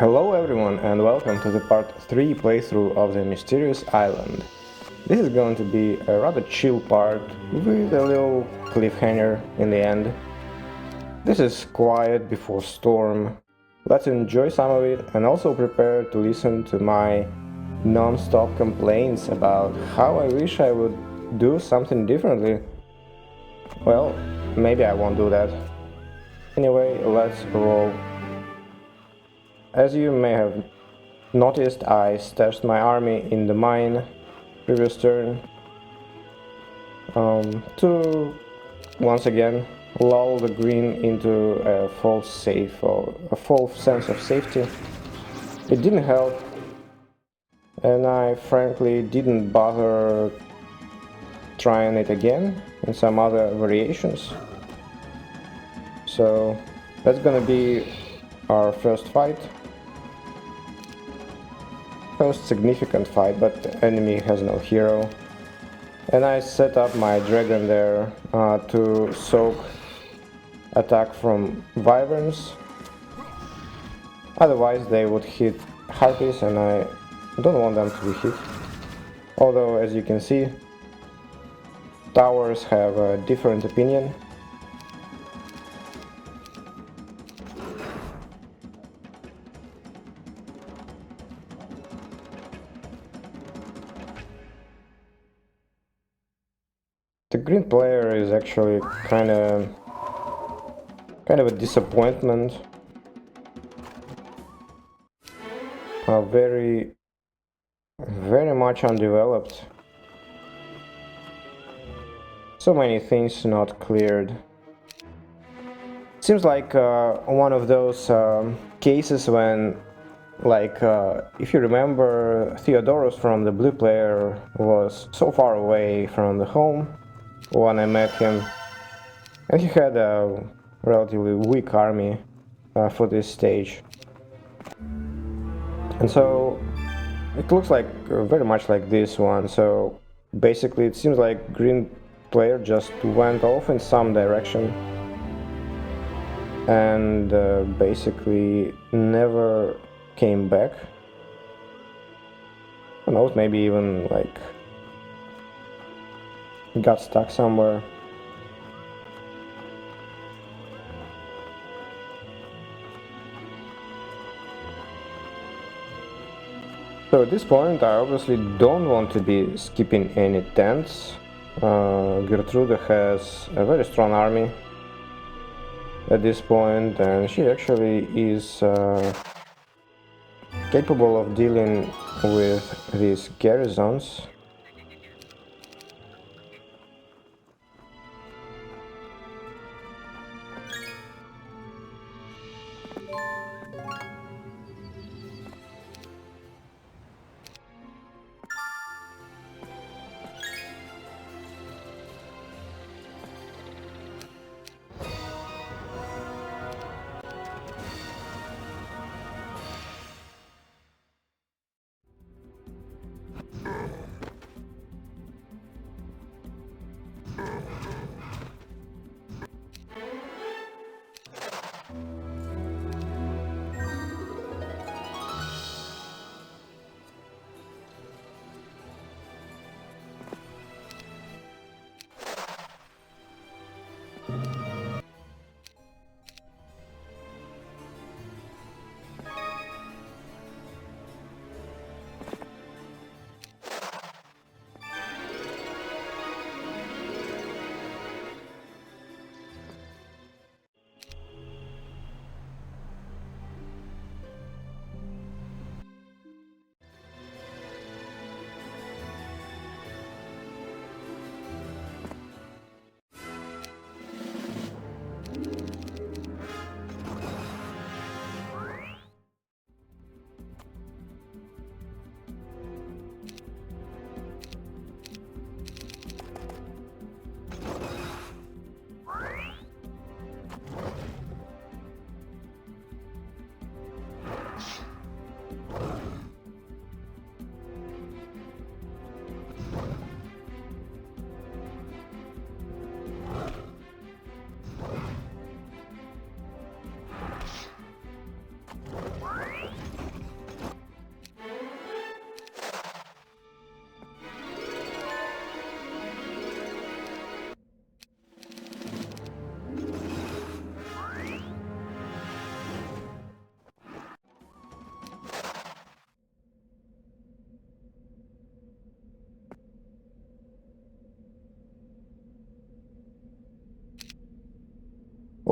Hello everyone and welcome to the part 3 playthrough of the Mysterious Island. This is going to be a rather chill part with a little cliffhanger in the end. This is quiet before storm. Let's enjoy some of it and also prepare to listen to my non-stop complaints about how I wish I would do something differently. Well, maybe I won't do that. Anyway, let's roll. As you may have noticed, I stashed my army in the mine previous turn to once again lull the green into a false sense of safety. It didn't help, and I frankly didn't bother trying it again in some other variations. So that's gonna be our first fight. First significant fight, but the enemy has no hero. And I set up my dragon there to soak attack from wyverns. Otherwise they would hit harpies and I don't want them to be hit. Although, as you can see, towers have a different opinion. The green player is actually kind of a disappointment. Very much undeveloped. So many things not cleared. Seems like one of those cases when, if you remember, Theodorus from the blue player was so far away from the home when I met him, and he had a relatively weak army for this stage. And so it looks like very much like this one. So basically it seems like green player just went off in some direction and basically never came back. Who knows, maybe even got stuck somewhere. So at this point I obviously don't want to be skipping any tents. Gertrude has a very strong army at this point, and she actually is capable of dealing with these garrisons.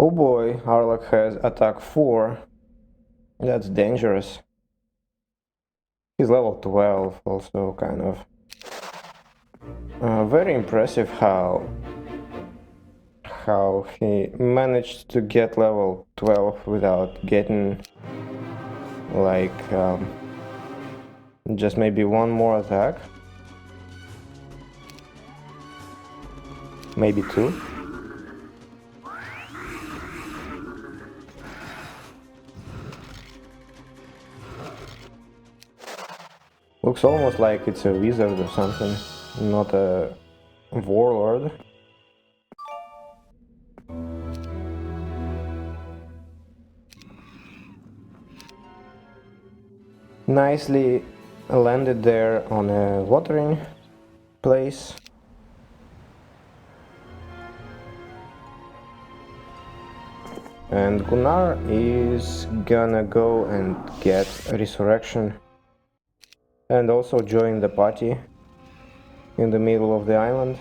Oh boy, Arlach has attack 4. That's dangerous. He's level 12 also, kind of. Very impressive how he managed to get level 12 without getting like just maybe one more attack. Maybe 2. Looks almost like it's a wizard or something, not a warlord. Nicely landed there on a watering place. And Gunnar is gonna go and get Resurrection and also join the party in the middle of the island.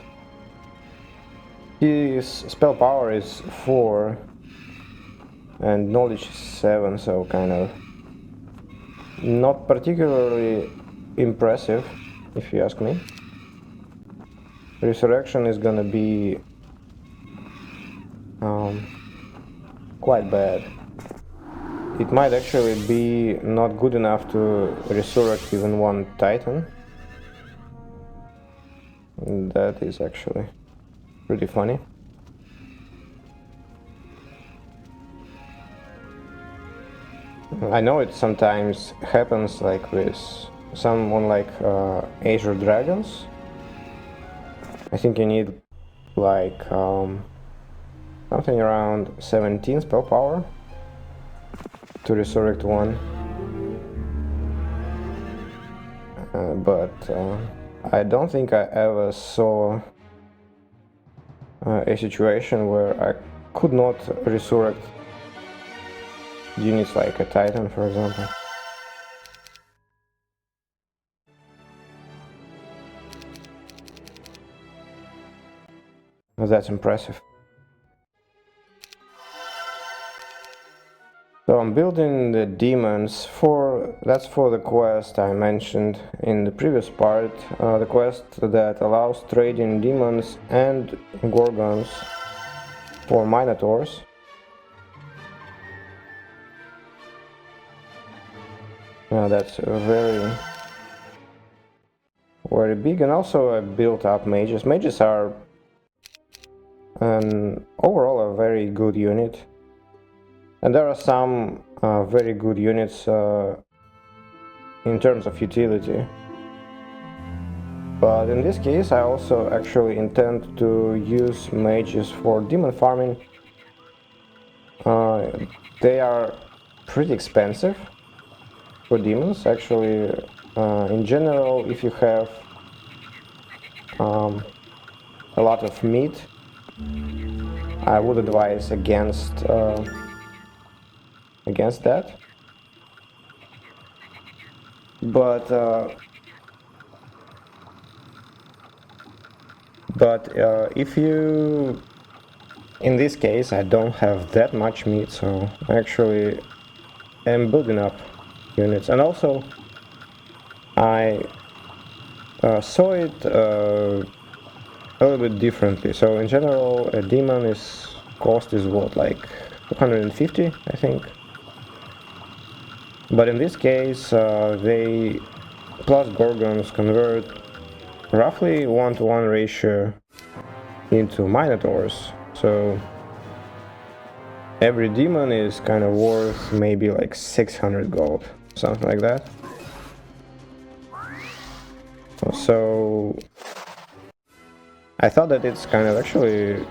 His spell power is 4 and knowledge is 7, so kind of not particularly impressive, if you ask me. Resurrection is gonna be quite bad. It might actually be not good enough to resurrect even one Titan. And that is actually pretty funny. I know it sometimes happens like with someone like Azure Dragons. I think you need like something around 17 spell power to resurrect one. But I don't think I ever saw a situation where I could not resurrect units like a Titan, for example. That's impressive. So I'm building the demons that's for the quest I mentioned in the previous part, the quest that allows trading demons and gorgons for minotaurs. That's very big, and also I built up mages. Mages are overall a very good unit. And there are some very good units in terms of utility. But in this case I also actually intend to use mages for demon farming. They are pretty expensive for demons, actually. In general, if you have a lot of meat, I would advise against that. But if you, in this case, I don't have that much meat, so actually I'm building up units. And also I saw it a little bit differently. So in general, a demon cost is what, like 250, I think. But in this case, they plus gorgons convert roughly 1-to-1 ratio into minotaurs. So every demon is kind of worth maybe like 600 gold, something like that. So I thought that it's kind of actually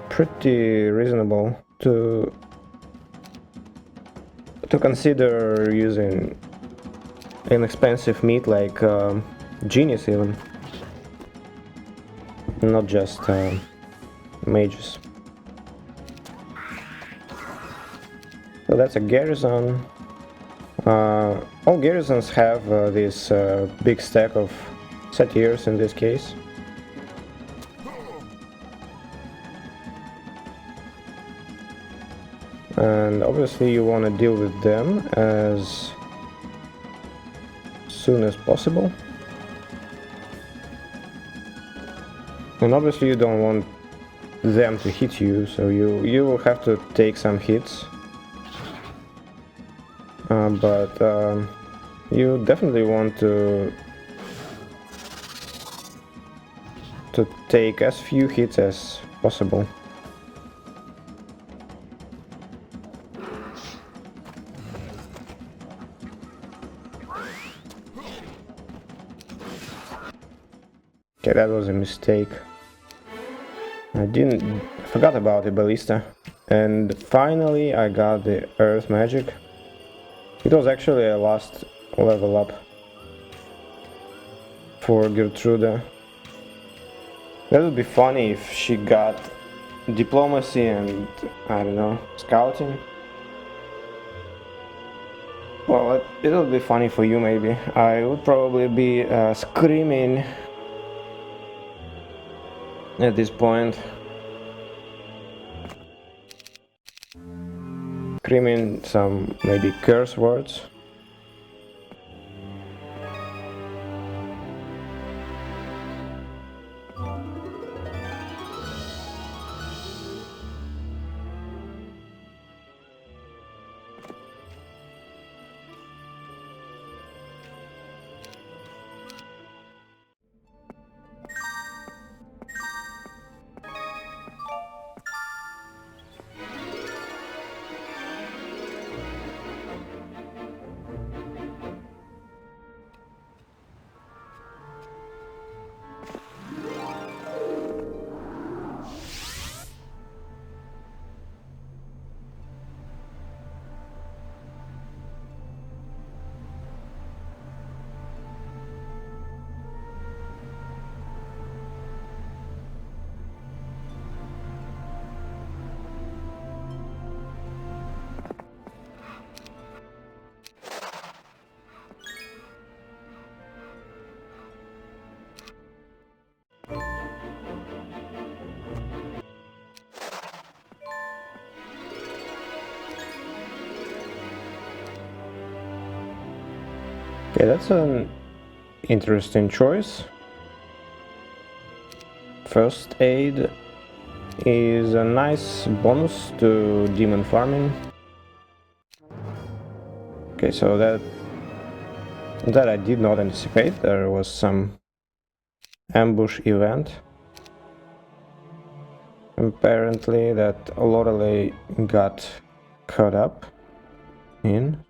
pretty reasonable to consider using inexpensive meat like genies even, not just mages. So that's a garrison. All garrisons have this big stack of satyrs in this case. and obviously you want to deal with them as soon as possible. And obviously you don't want them to hit you, so you will have to take some hits. But you definitely want to take as few hits as possible. Okay, that was a mistake. I forgot about the ballista. And finally I got the earth magic. It was actually a last level up for Gertruda. That would be funny if she got diplomacy and, I don't know, scouting. Well, it'll be funny for you maybe. I would probably be screaming at this point. Screaming some maybe curse words. Okay, that's an interesting choice. First aid is a nice bonus to demon farming. Okay, so that I did not anticipate. There was some ambush event. Apparently that Lorelei got caught up in.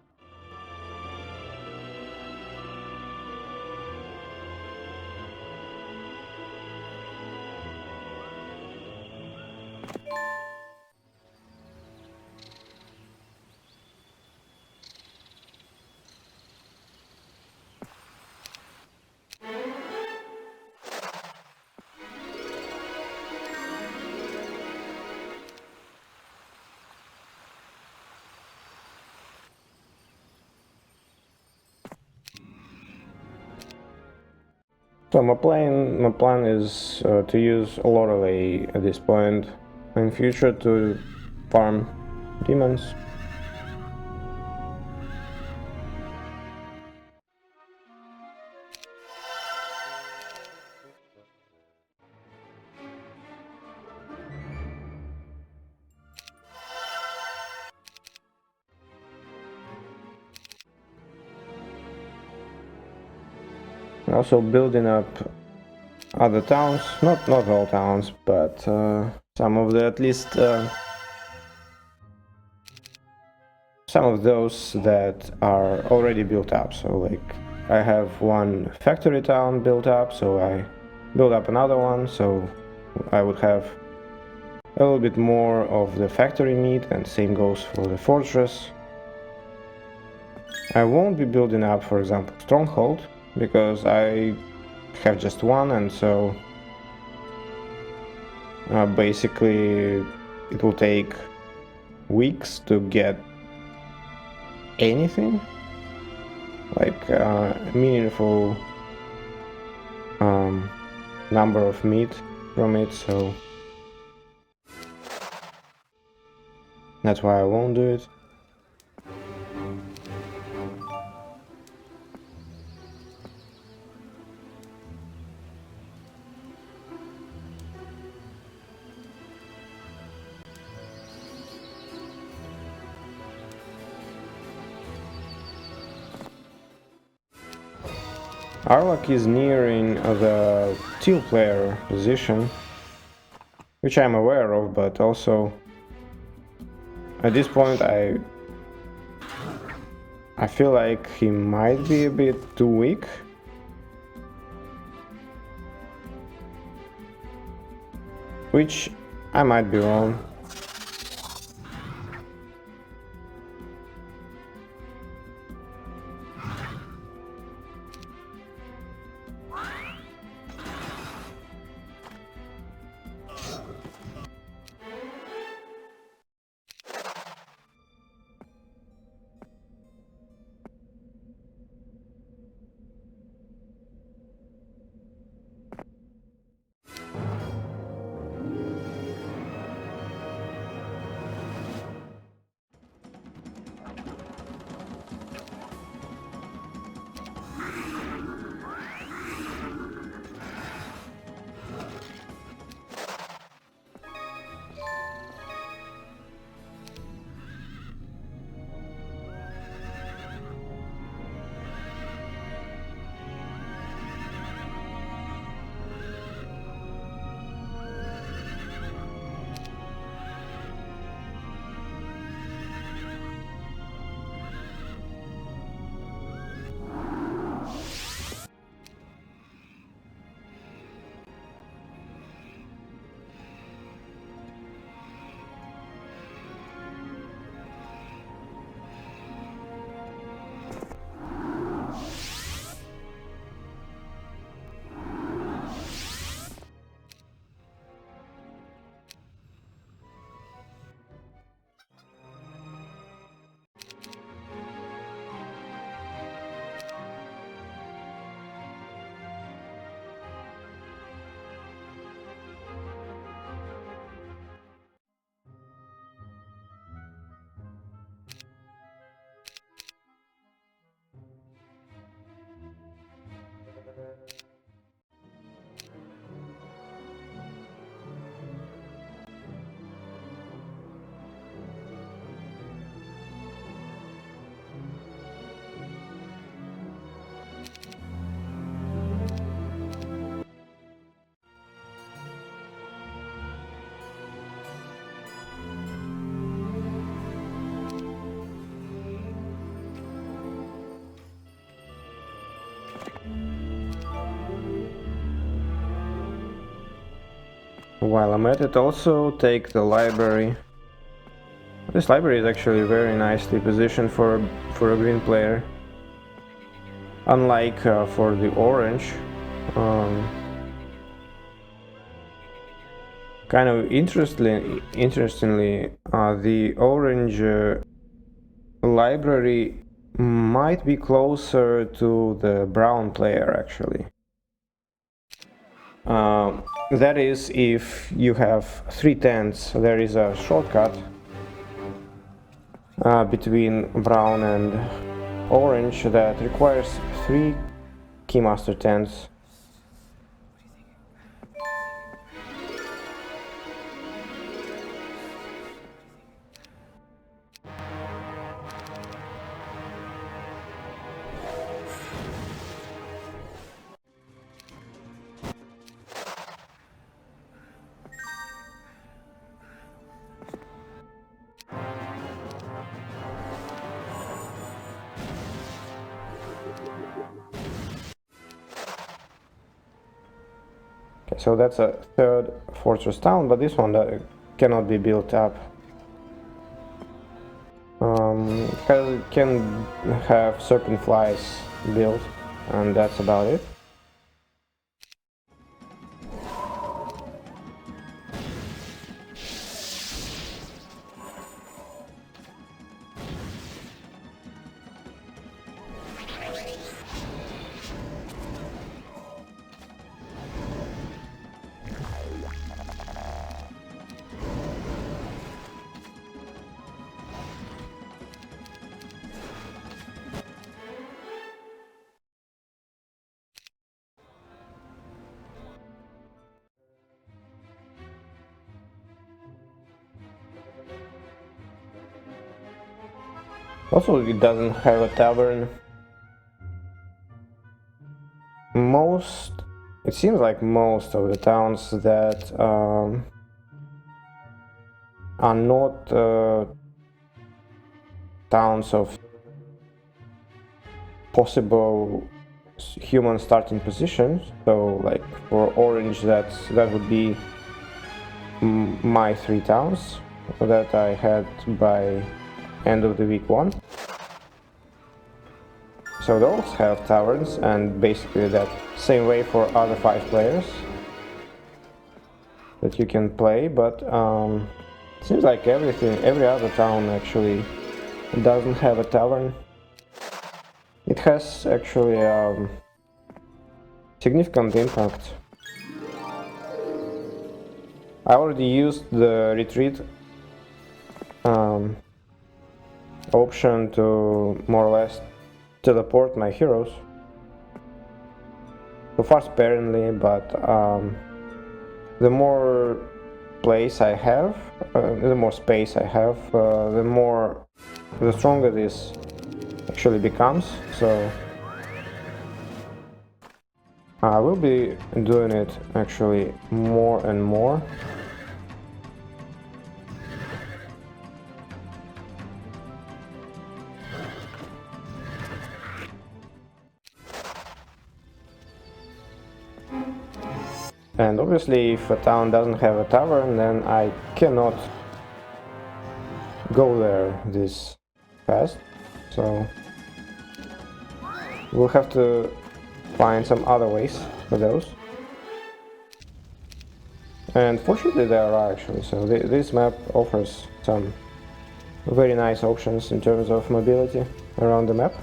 So my plan is to use Lorelei at this point in future to farm demons. Also building up other towns, not all towns, but some of the, at least some of those that are already built up. So like I have one factory town built up, so I build up another one, so I would have a little bit more of the factory meat, and same goes for the fortress. I won't be building up, for example, stronghold, because I have just one, and so basically it will take weeks to get anything, like a meaningful number of meat from it, so That's why I won't do it. Arlach is nearing the Teal player position, which I'm aware of, but also at this point I feel like he might be a bit too weak. Which I might be wrong. While I'm at it, also take the library. This library is actually very nicely positioned for a green player. Unlike for the orange. Kind of interestingly, the orange library might be closer to the brown player actually. That is, if you have 3 tents, there is a shortcut between brown and orange that requires 3 Keymaster tents. So that's a 3rd fortress town, but this one cannot be built up. Can have serpent flies built, and that's about it. Also, it doesn't have a tavern. It seems like most of the towns that are not towns of possible human starting positions. So, like for Orange, that would be my 3 towns that I had by end of the week 1. So those have taverns, and basically that same way for other 5 players that you can play, but seems like every other town actually doesn't have a tavern. It has actually significant impact. I already used the retreat option to more or less teleport my heroes. So far sparingly, but the more place I have, the more space I have, the stronger this actually becomes. So I will be doing it actually more and more. And obviously, if a town doesn't have a tavern, then I cannot go there this fast. So we'll have to find some other ways for those. And fortunately there are actually, so this map offers some very nice options in terms of mobility around the map.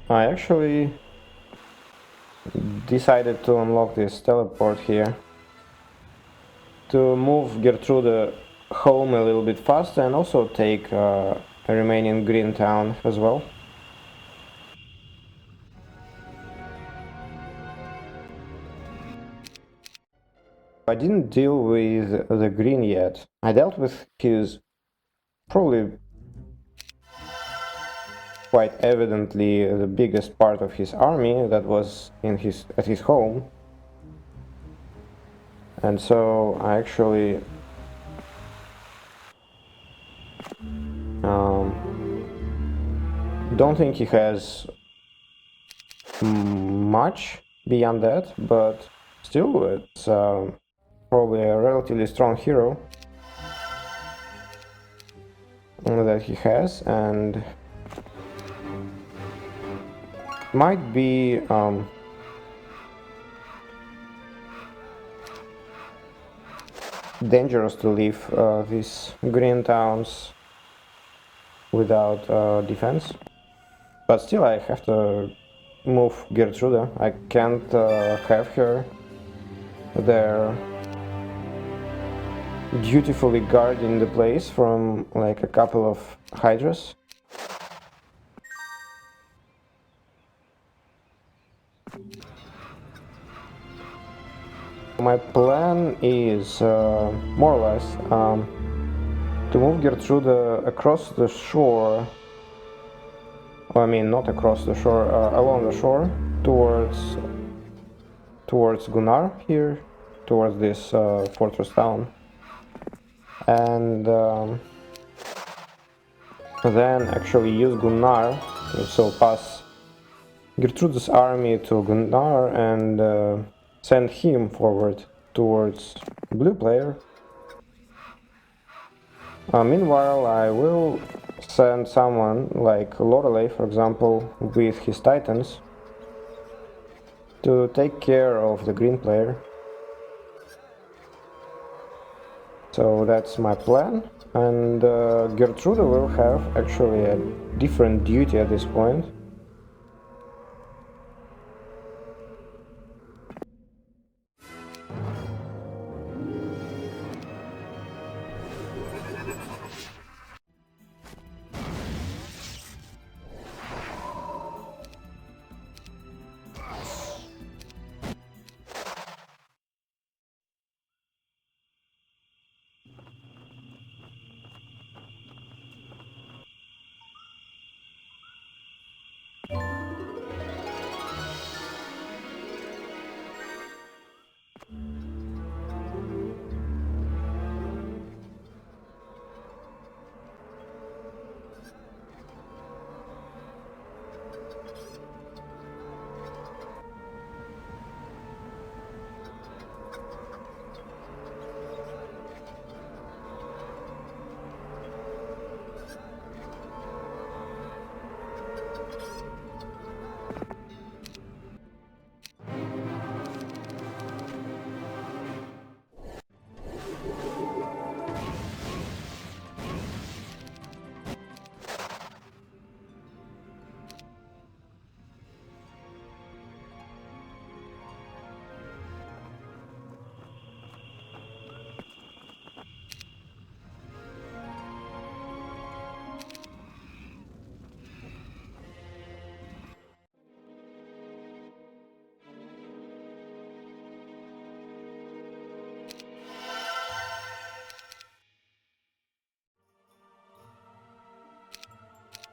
I actually decided to unlock this teleport here to move Gertrude home a little bit faster and also take a remaining green town as well. I didn't deal with the green yet. I dealt with his probably quite evidently the biggest part of his army that was at his home. And so I actually don't think he has much beyond that, but still it's probably a relatively strong hero that he has, and might be dangerous to leave these green towns without defense. But still I have to move Gertrude. I can't have her there dutifully guarding the place from like a couple of hydras. My plan is more or less to move Gertrude across the shore. Well, I mean, not across the shore, along the shore towards Gunnar here, towards this fortress town, and then actually use Gunnar, so pass Gertrude's army to Gunnar and send him forward towards blue player. Meanwhile, I will send someone like Lorelei, for example, with his titans to take care of the green player. So that's my plan, and Gertrude will have actually a different duty at this point.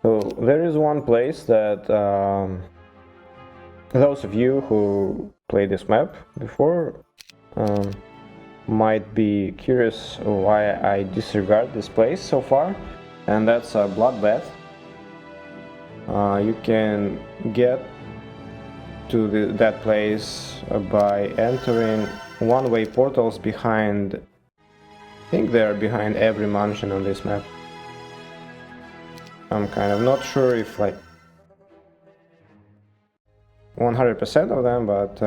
So there is one place that those of you who played this map before might be curious why I disregard this place so far, and that's Bloodbath. You can get to that place by entering one-way portals behind, I think they're behind every mansion on this map. I'm kind of not sure if like 100% of them, but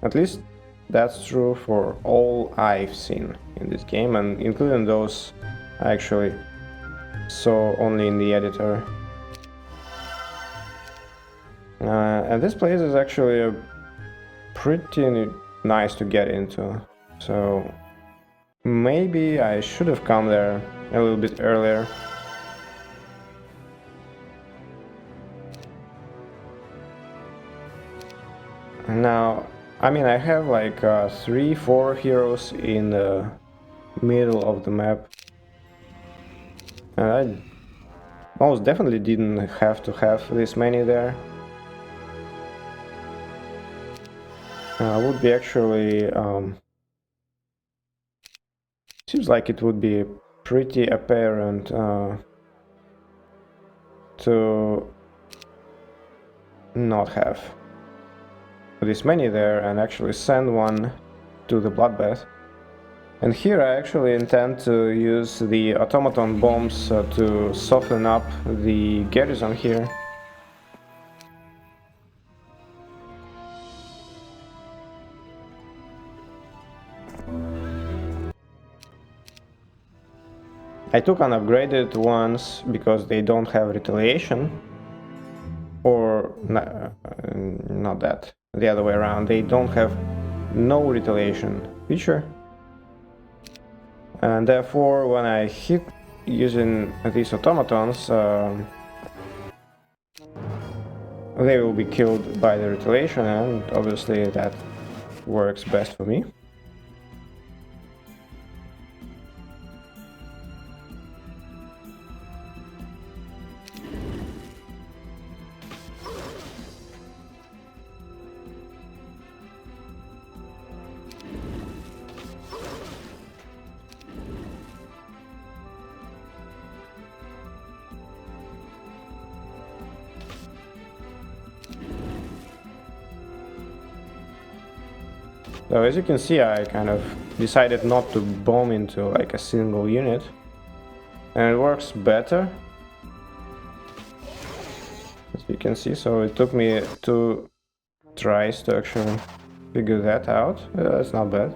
at least that's true for all I've seen in this game, and including those I actually saw only in the editor. And this place is actually pretty nice to get into, so maybe I should have come there a little bit earlier. Now, I mean, I have like 3-4 heroes in the middle of the map. And I most definitely didn't have to have this many there. Would be actually... seems like it would be pretty apparent to not have this many there and actually send one to the Bloodbath. And here I actually intend to use the automaton bombs to soften up the garrison here. I took unupgraded ones because they don't have retaliation, or not that, the other way around, they don't have no retaliation feature, and therefore when I hit using these automatons, they will be killed by the retaliation, and obviously that works best for me. So as you can see, I kind of decided not to bomb into like a single unit, and it works better, as you can see. So it took me 2 tries to actually figure that out. That's not bad.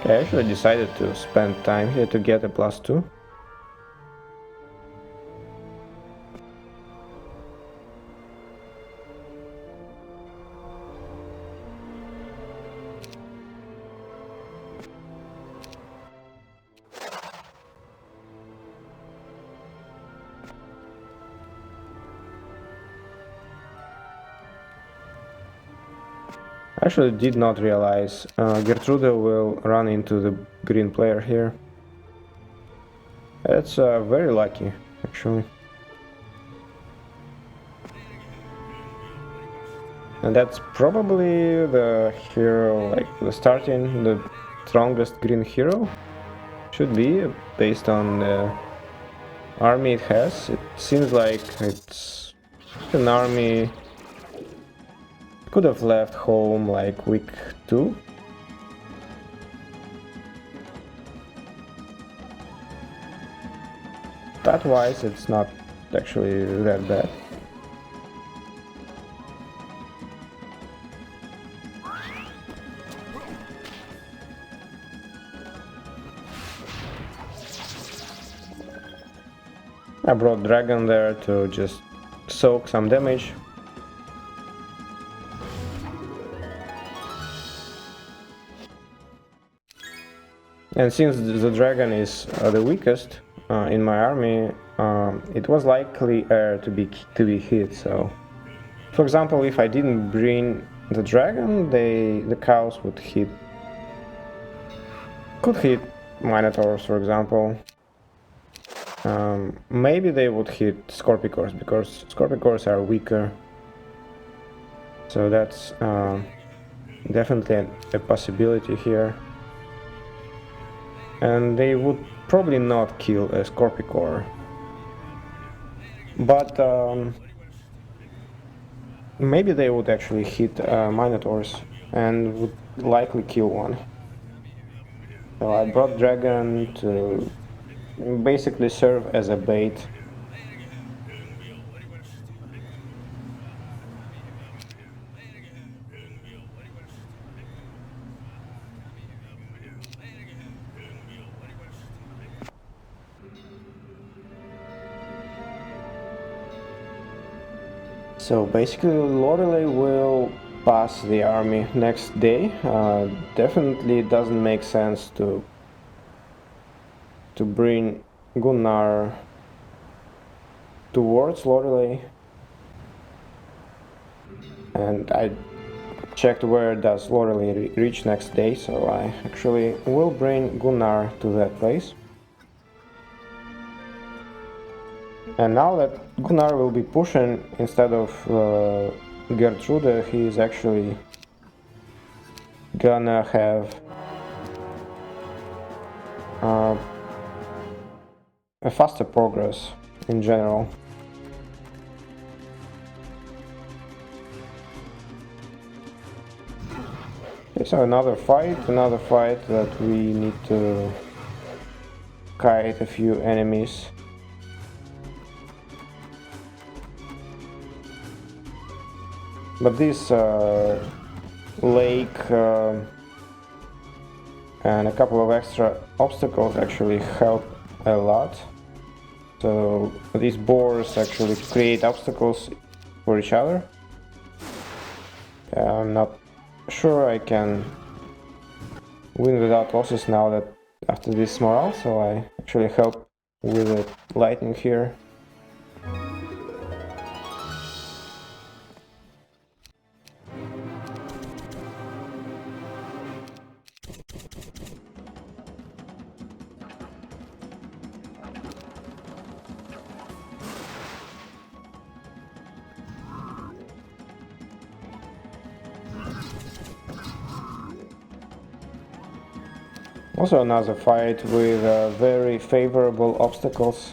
I actually decided to spend time here to get a +2. I actually did not realize Gertrude will run into the green player here. That's very lucky, actually. And that's probably the hero, like the starting, the strongest green hero. Should be, based on the army it has. It seems like it's an army could have left home like week 2. Stat-wise, it's not actually that bad. I brought Dragon there to just soak some damage. And since the dragon is the weakest in my army, it was likely to be hit. So, for example, if I didn't bring the dragon, the cows would hit. Could hit Minotaurs, for example. Maybe they would hit Scorpicors, because Scorpicors are weaker. So that's definitely a possibility here. And they would probably not kill a Scorpicor. But maybe they would actually hit Minotaurs and would likely kill one. So I brought Dragon to basically serve as a bait. So basically Lorelei will pass the army next day. Definitely doesn't make sense to bring Gunnar towards Lorelei. And I checked where does Lorelei reach next day, so I actually will bring Gunnar to that place. And now that Gunnar will be pushing instead of Gertrude, he is actually gonna have a faster progress in general. Okay, so another fight that we need to kite a few enemies. But this lake and a couple of extra obstacles actually help a lot. So these boars actually create obstacles for each other. I'm not sure I can win without losses now that after this morale, so I actually help with the lightning here. Also another fight with very favorable obstacles.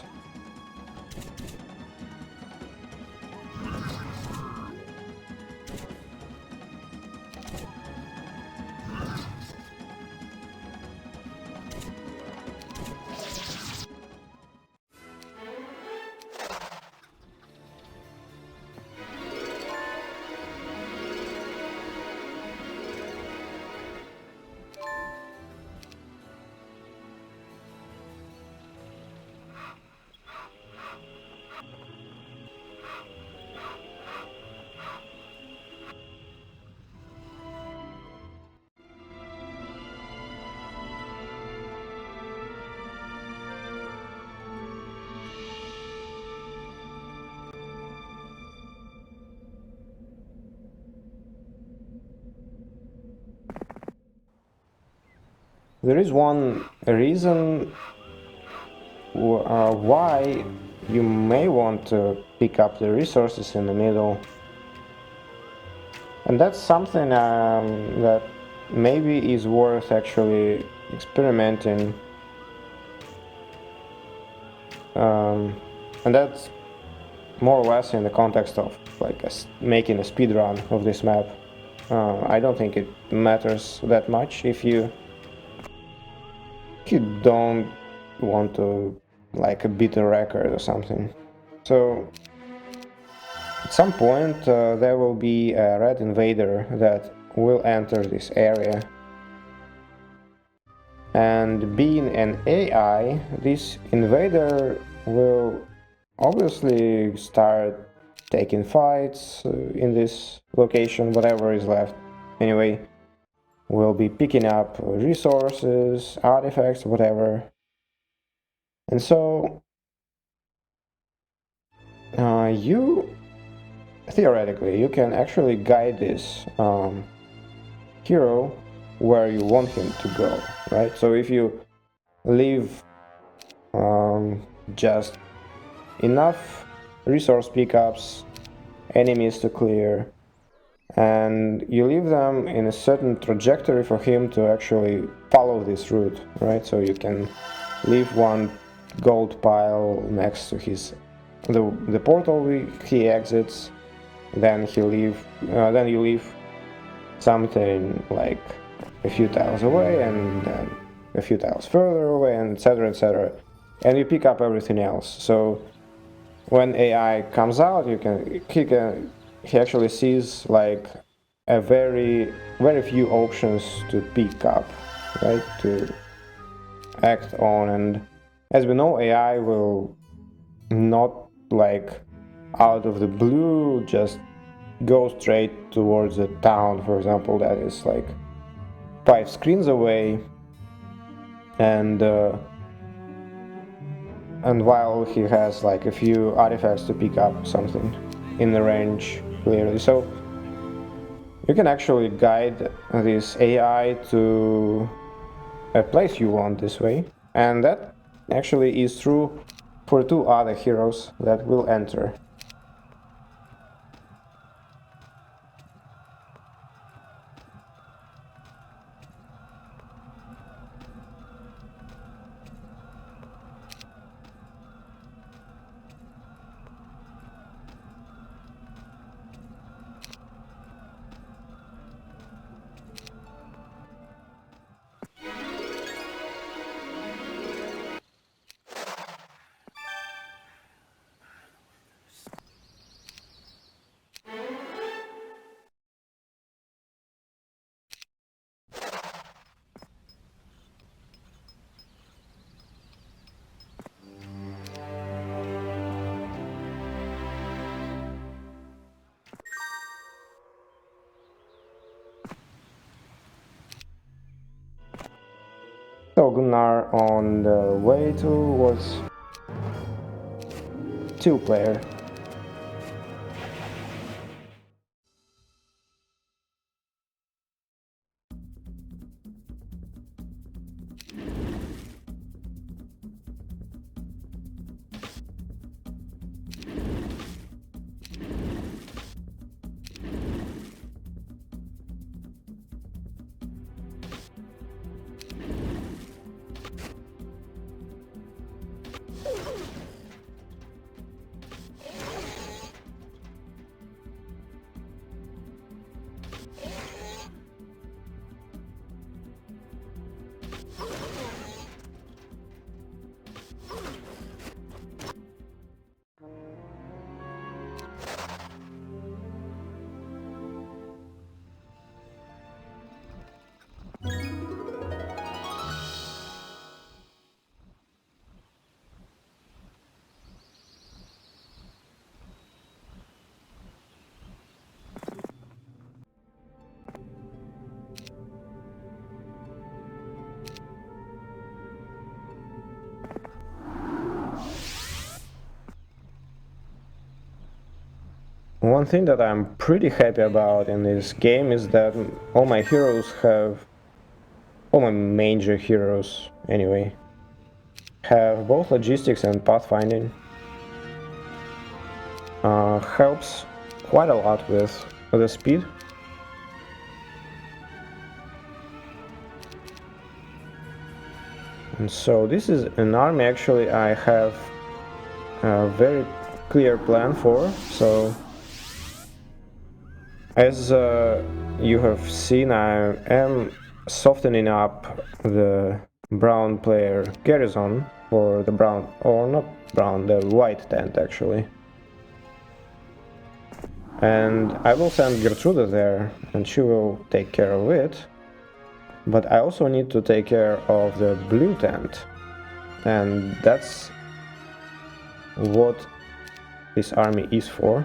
There is one reason why you may want to pick up the resources in the middle, and that's something that maybe is worth actually experimenting, and that's more or less in the context of like making a speed run of this map. I don't think it matters that much if you don't want to like beat a record or something. So at some point there will be a red invader that will enter this area, and being an AI, this invader will obviously start taking fights in this location, whatever is left. Anyway, we'll be picking up resources, artifacts, whatever. And so you theoretically you can actually guide this hero where you want him to go, right? So if you leave just enough resource pickups, enemies to clear, and you leave them in a certain trajectory for him to actually follow this route, right? So you can leave one gold pile next to his the portal he exits, then you leave something like a few tiles away, and then a few tiles further away, and etc., etc. and you pick up everything else. So when AI comes out, he actually sees like a very few options to pick up, right? To act on, and as we know, AI will not like out of the blue just go straight towards a town, for example, that is like 5 screens away, and while he has like a few artifacts to pick up something in the range clearly. So you can actually guide this AI to a place you want this way, and that actually is true for 2 other heroes that will enter. So Gunnar on the way towards Teal player. One thing that I'm pretty happy about in this game is that all my heroes have, all my major heroes anyway, have both logistics and pathfinding. Helps quite a lot with the speed. And so this is an army actually I have a very clear plan for. So as you have seen, I am softening up the brown player garrison for the brown, or not brown, the white tent actually. And I will send Gertrude there and she will take care of it. But I also need to take care of the blue tent. And that's what this army is for.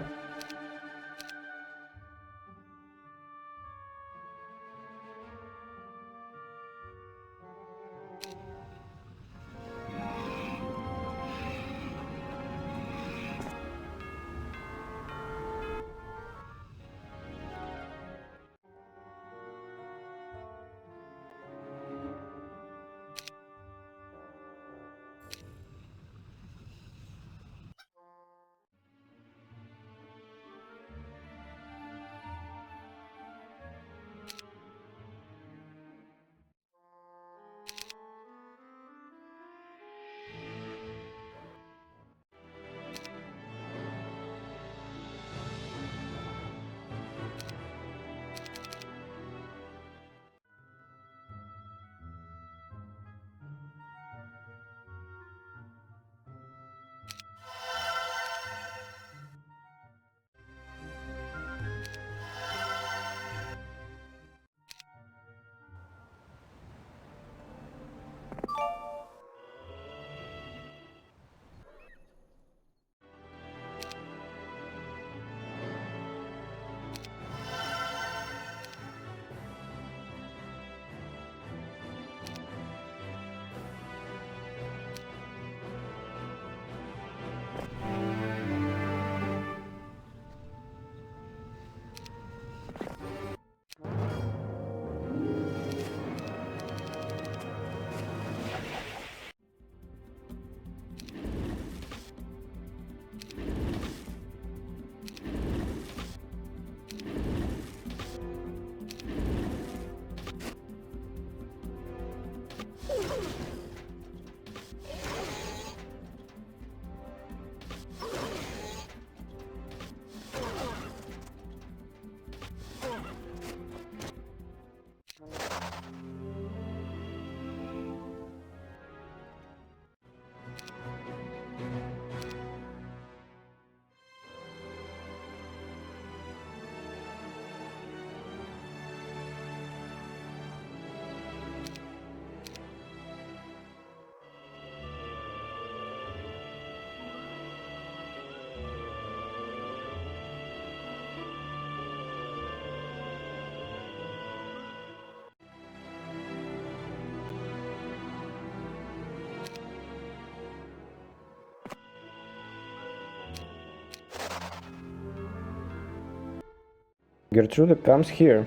Gertrude comes here.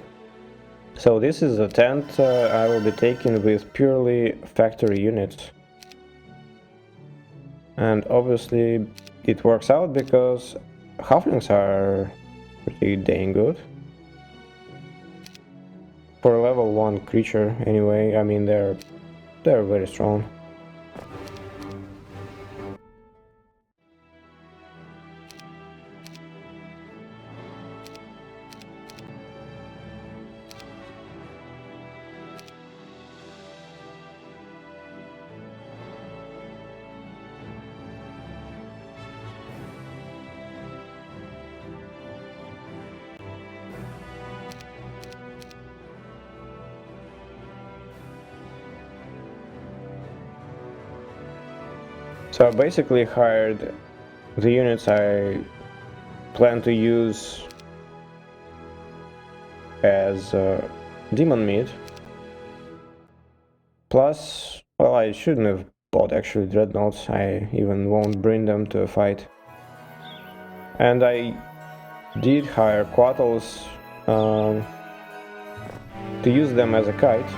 So this is a tent I will be taking with purely factory units. And obviously it works out because halflings are pretty dang good. For a level 1 creature anyway, I mean they're very strong. So I basically hired the units I plan to use as demon meat. Plus, well, I shouldn't have bought actually dreadnoughts, I even won't bring them to a fight. And I did hire quattles to use them as a kite.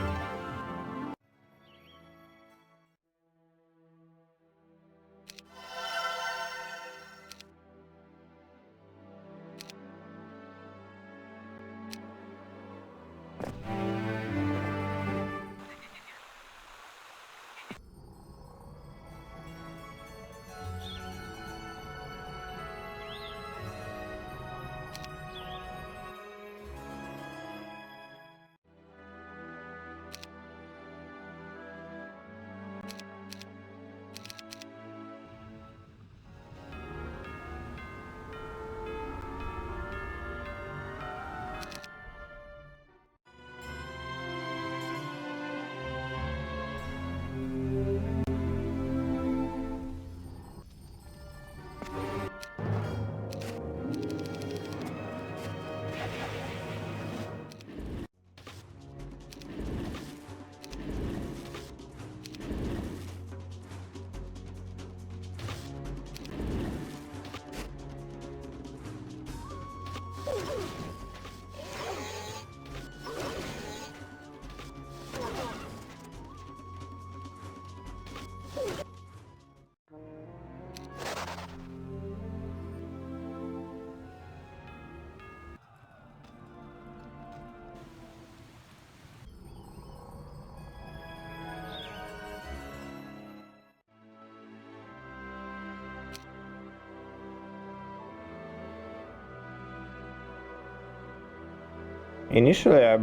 Initially I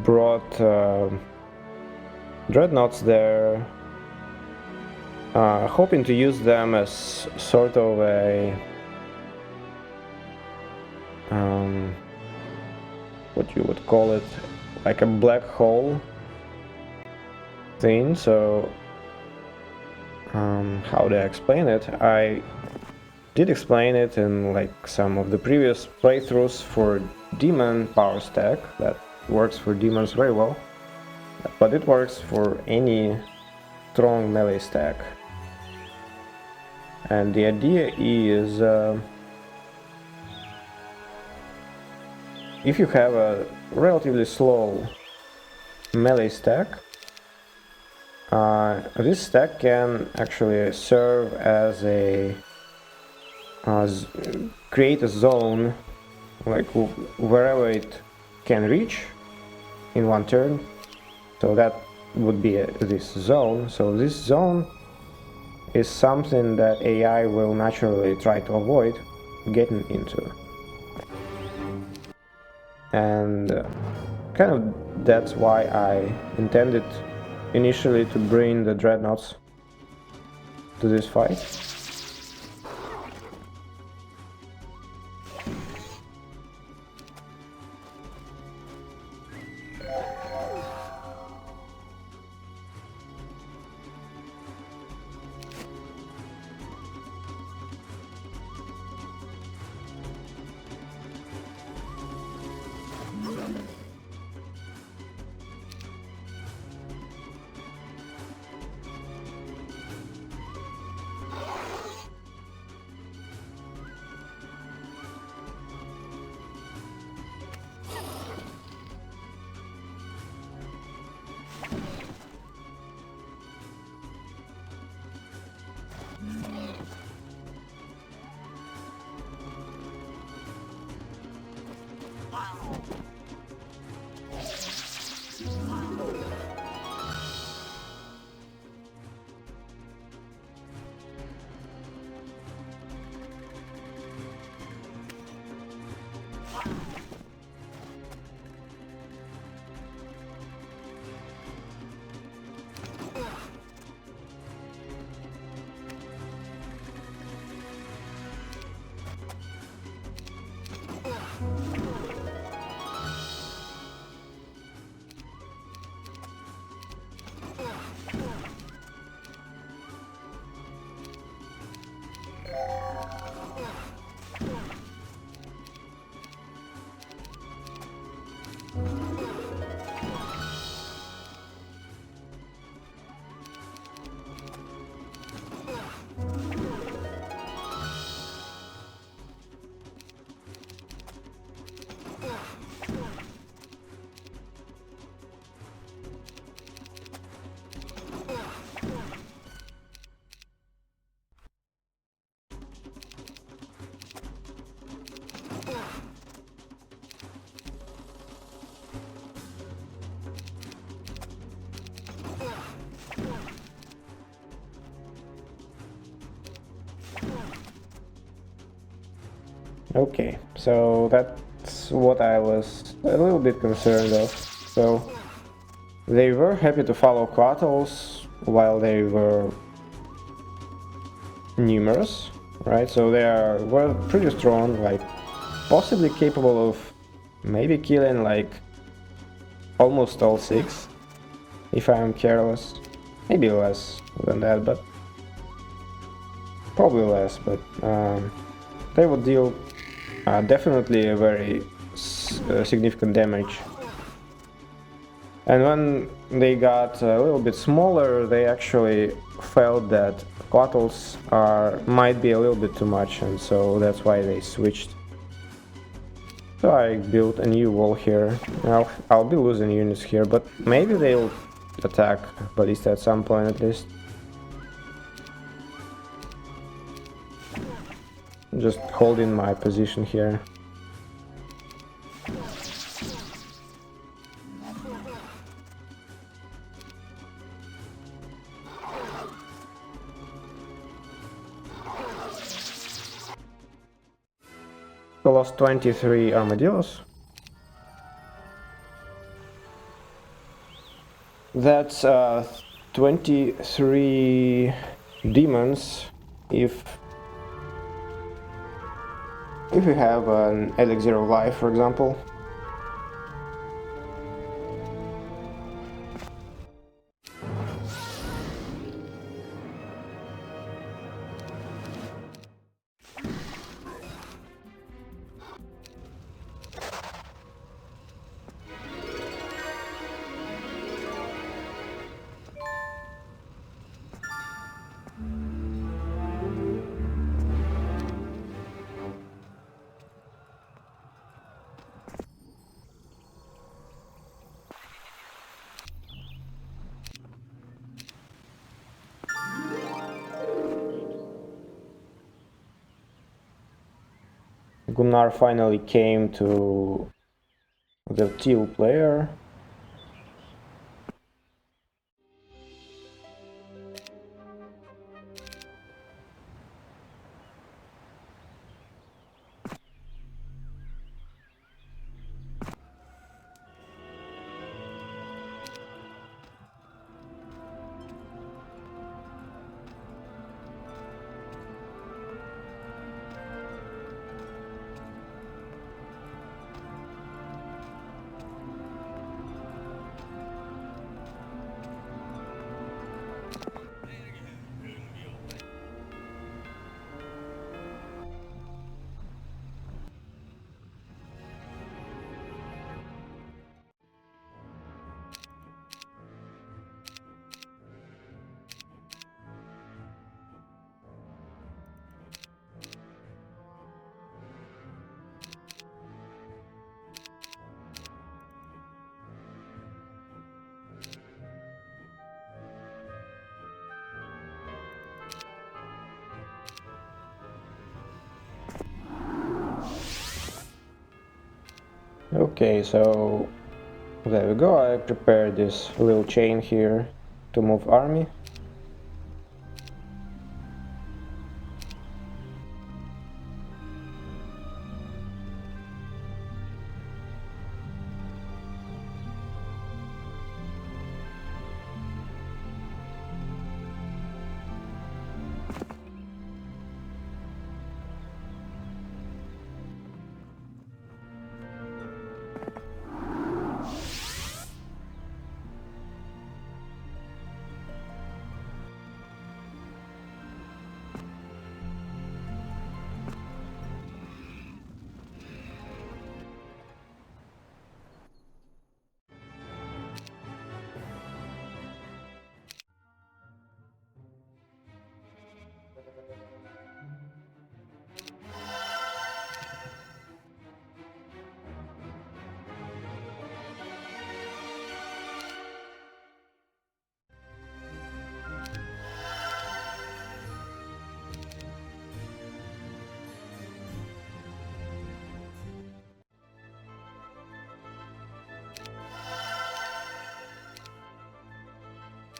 brought dreadnoughts there, hoping to use them as sort of a what you would call it, like a black hole thing. So how do I explain it? I did explain it in like some of the previous playthroughs for demon power stack. That works for demons very well, but it works for any strong melee stack. And the idea is if you have a relatively slow melee stack, this stack can actually serve as a create a zone, like wherever it can reach in one turn. So that would be this zone. So this zone is something that AI will naturally try to avoid getting into. And kind of that's why I intended initially to bring the dreadnoughts to this fight. Okay, so that's what I was a little bit concerned of. So they were happy to follow Quattles while they were numerous, right? So they were pretty strong, like possibly capable of maybe killing like almost all 6, if I am careless. Maybe less than that, but probably less. But they would deal definitely a very significant damage. And when they got a little bit smaller, they actually felt that Quattles might be a little bit too much, and so that's why they switched. So I built a new wall here. I'll be losing units here, but maybe they'll attack Ballista at some point at least. Just holding my position here. I lost 23 armadillos. That's 23 demons if you have an elixir of life, for example. Gunnar finally came to the Teal player. Okay, so there we go. I prepared this little chain here to move army.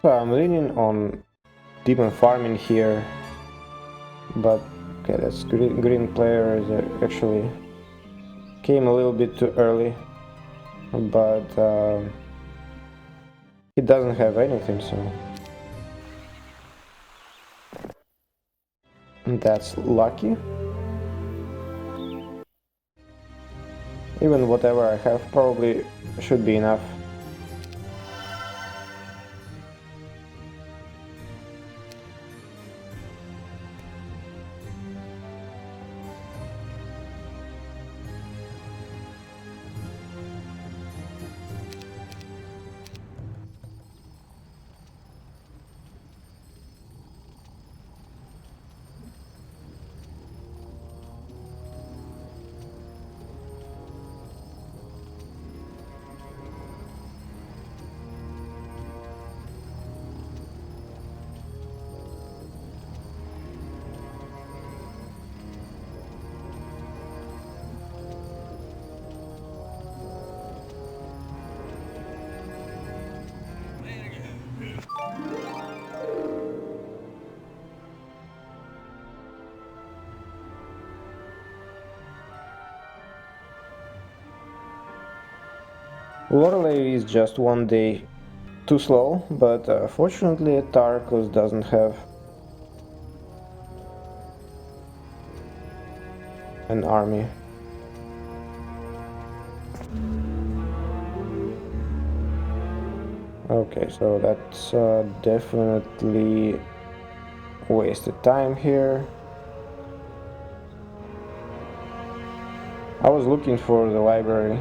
So I'm leaning on demon farming here, but okay, that's green player is actually came a little bit too early, but he doesn't have anything, so that's lucky. Even whatever I have probably should be enough. Lorelei is just one day too slow, but fortunately Tarkus doesn't have an army. Okay, so that's definitely wasted time here. I was looking for the library.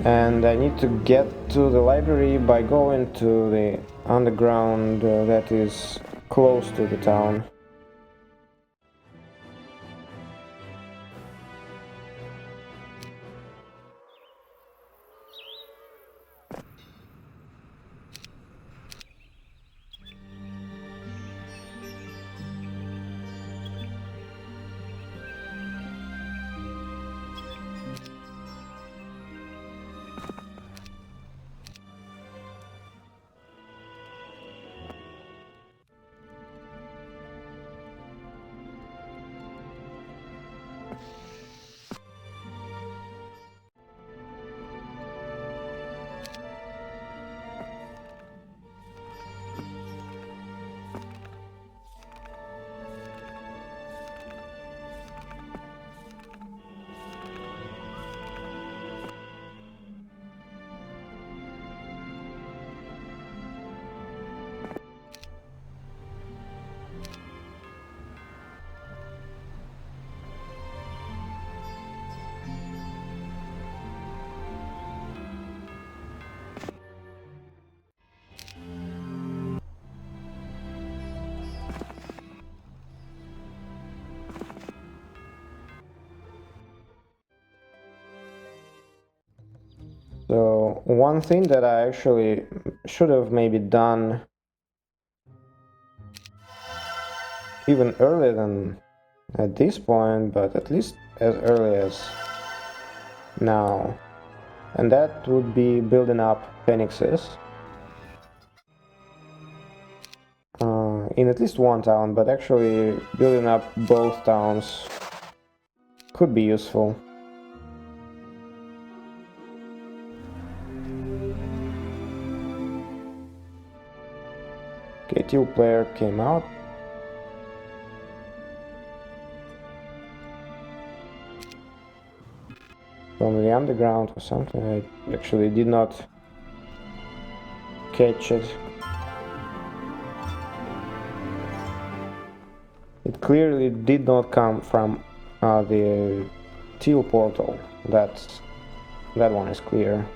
And I need to get to the library by going to the underground that is close to the town. So one thing that I actually should have maybe done even earlier than at this point, but at least as early as now. And that would be building up phoenixes in at least one town, but actually building up both towns could be useful. Okay, Teal player came out. From the underground or something. I actually did not catch it. It clearly did not come from the Teal portal. That one is clear.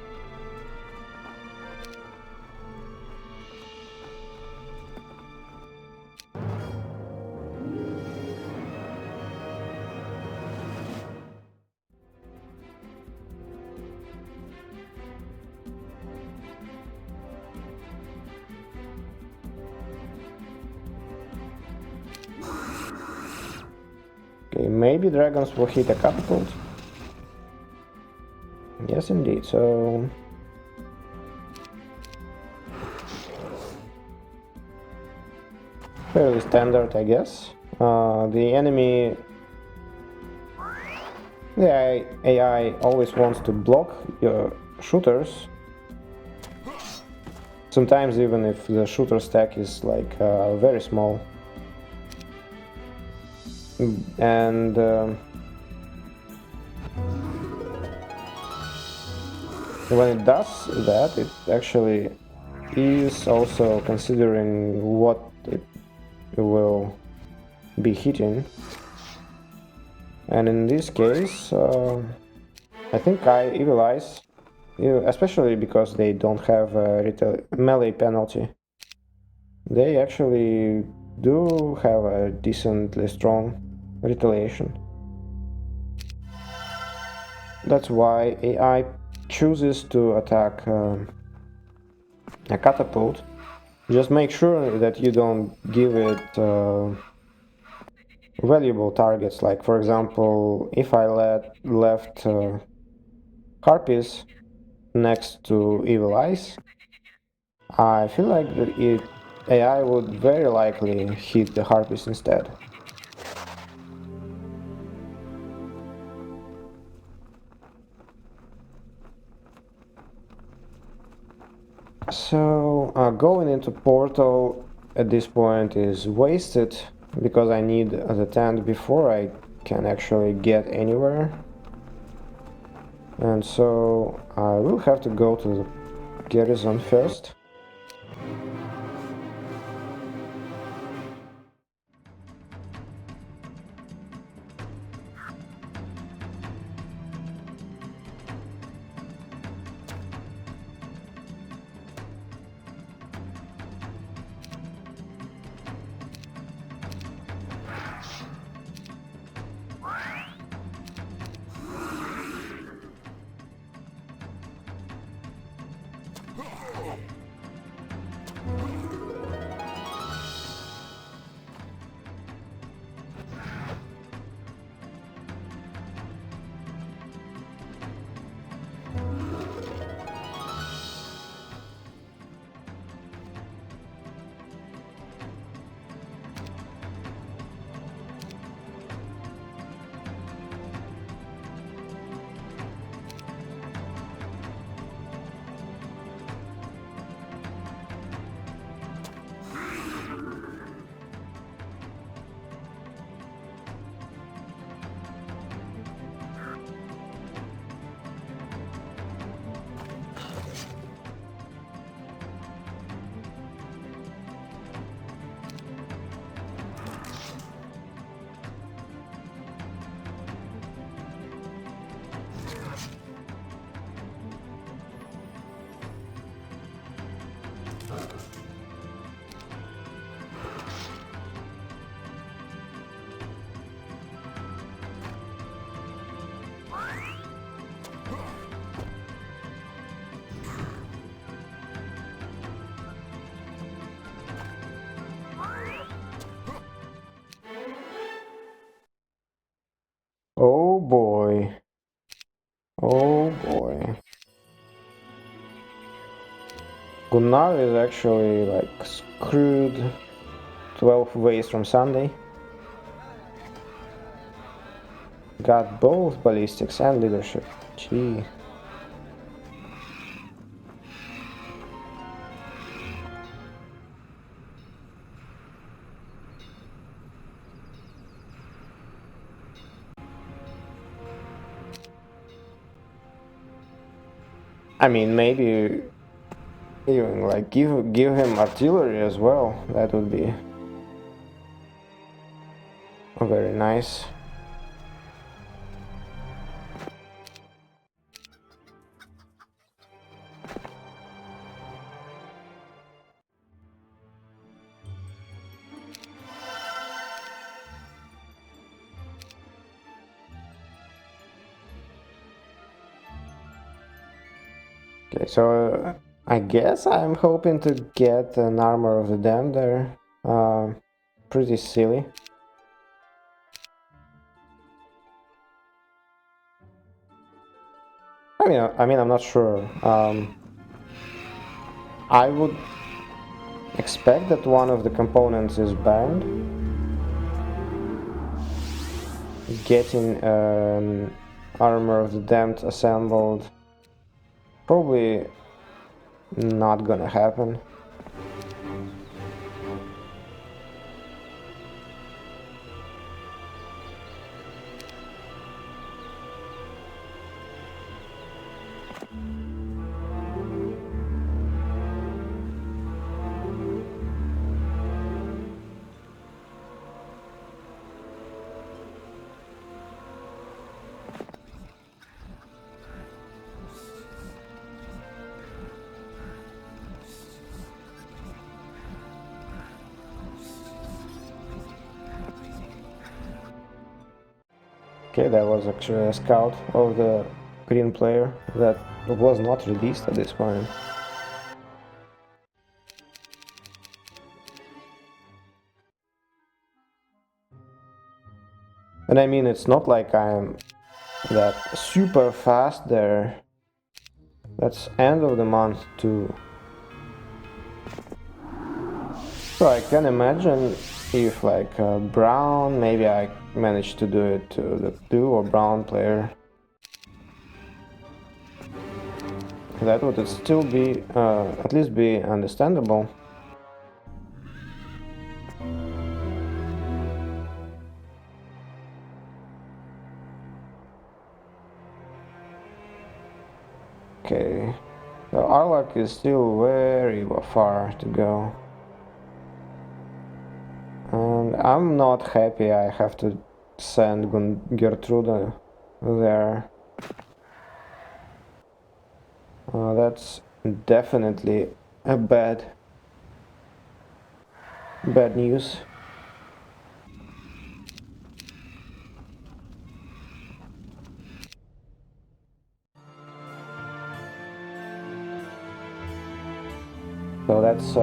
Okay, maybe dragons will hit a catapult. Yes, indeed. So fairly standard, I guess. The enemy, the AI always wants to block your shooters. Sometimes even if the shooter stack is like very small. And when it does that, it actually is also considering what it will be hitting. And in this case, I think Evil Eyes, especially because they don't have a melee penalty, they actually do have a decently strong retaliation. That's why AI chooses to attack a catapult. Just make sure that you don't give it valuable targets, like for example, if I left Harpies next to Evil Eyes, I feel like AI would very likely hit the Harpies instead. So going into portal at this point is wasted because I need the tent before I can actually get anywhere. And so I will have to go to the garrison first. Oh boy. Oh boy. Gunnar is actually like screwed 12 ways from Sunday. Got both ballistics and leadership. Gee. I mean, maybe even like give him artillery as well. That would be very nice. Okay, so I guess I'm hoping to get an armor of the damned there. Pretty silly. I mean, I'm not sure. I would expect that one of the components is banned. Getting an armor of the damned assembled probably not gonna happen. Okay, that was actually a scout of the green player that was not released at this point. And I mean, it's not like I'm that super fast there. That's end of the month too. So I can imagine if like brown, maybe I managed to do it to the blue or brown player. That would still be, at least be understandable. Okay, so Arlach is still very far to go. And I'm not happy I have to send Gertrude there. That's definitely a bad news. So that's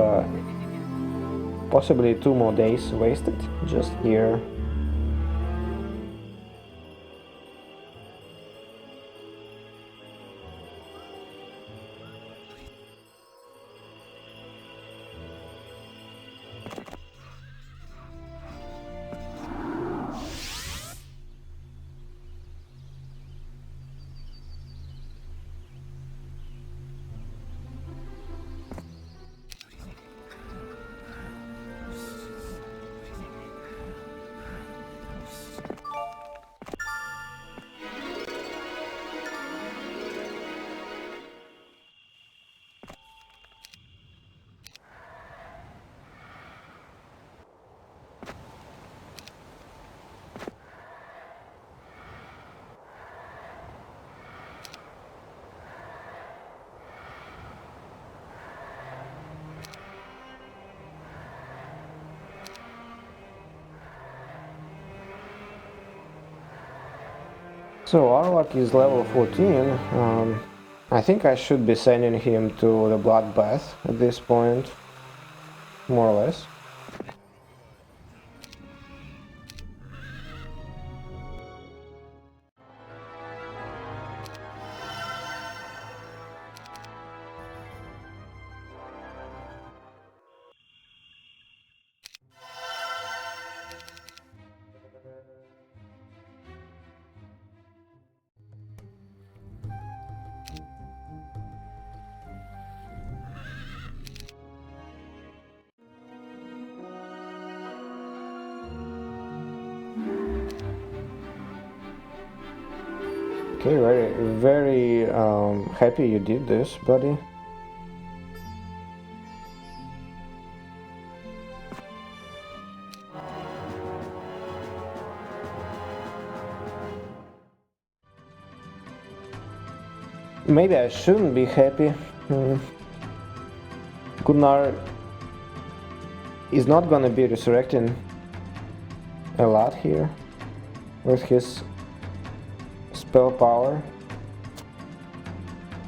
possibly 2 more days wasted just here. So Arlach is level 14. I think I should be sending him to the Bloodbath at this point, more or less. Okay, very happy you did this, buddy. Maybe I shouldn't be happy. Gunnar is not gonna be resurrecting a lot here with his spell power,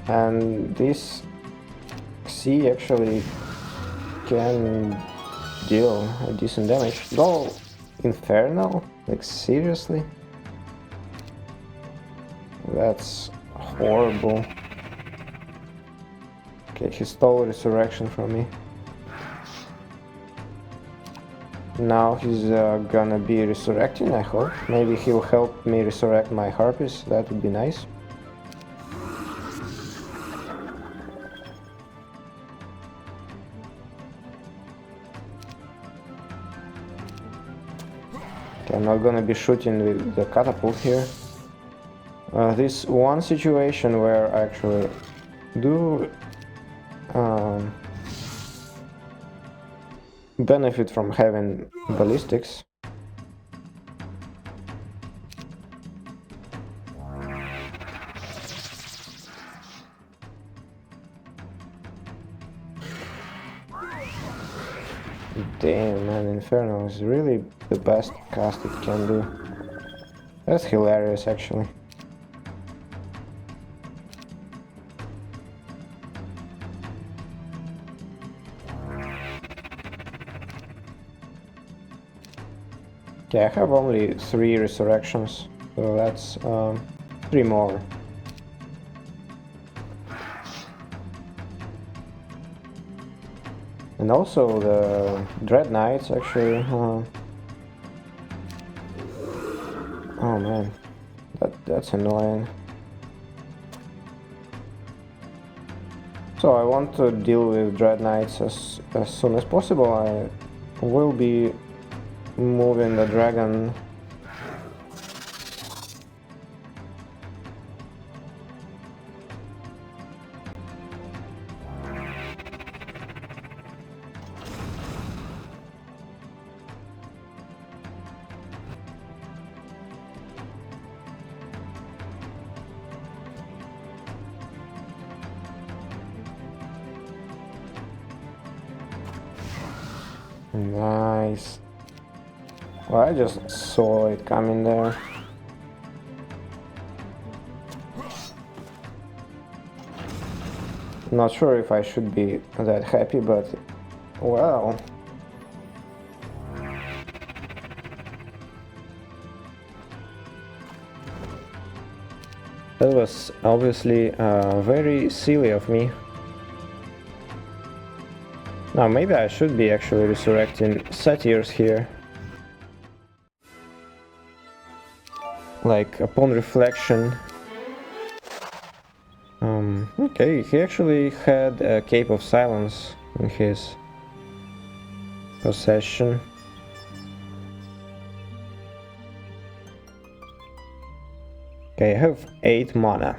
and this C actually can deal a decent damage. Go Infernal? Like seriously? That's horrible. Okay, he stole resurrection from me. Now he's gonna be resurrecting, I hope. Maybe he'll help me resurrect my harpies, that would be nice. Okay, I'm not gonna be shooting with the catapult here. This one situation where I actually do benefit from having ballistics. Damn man, Inferno is really the best cast it can do. That's hilarious actually. Okay, I have only 3 resurrections, so that's 3 more. And also the Dread Knights actually. Oh man, that's annoying. So I want to deal with Dread Knights as soon as possible. I will be moving the dragon. Nice. Well, I just saw it coming there. Not sure if I should be that happy, but well. That was obviously very silly of me. Now maybe I should be actually resurrecting satyrs here. Like upon reflection. Okay, he actually had a Cape of Silence in his possession. Okay, I have 8 mana.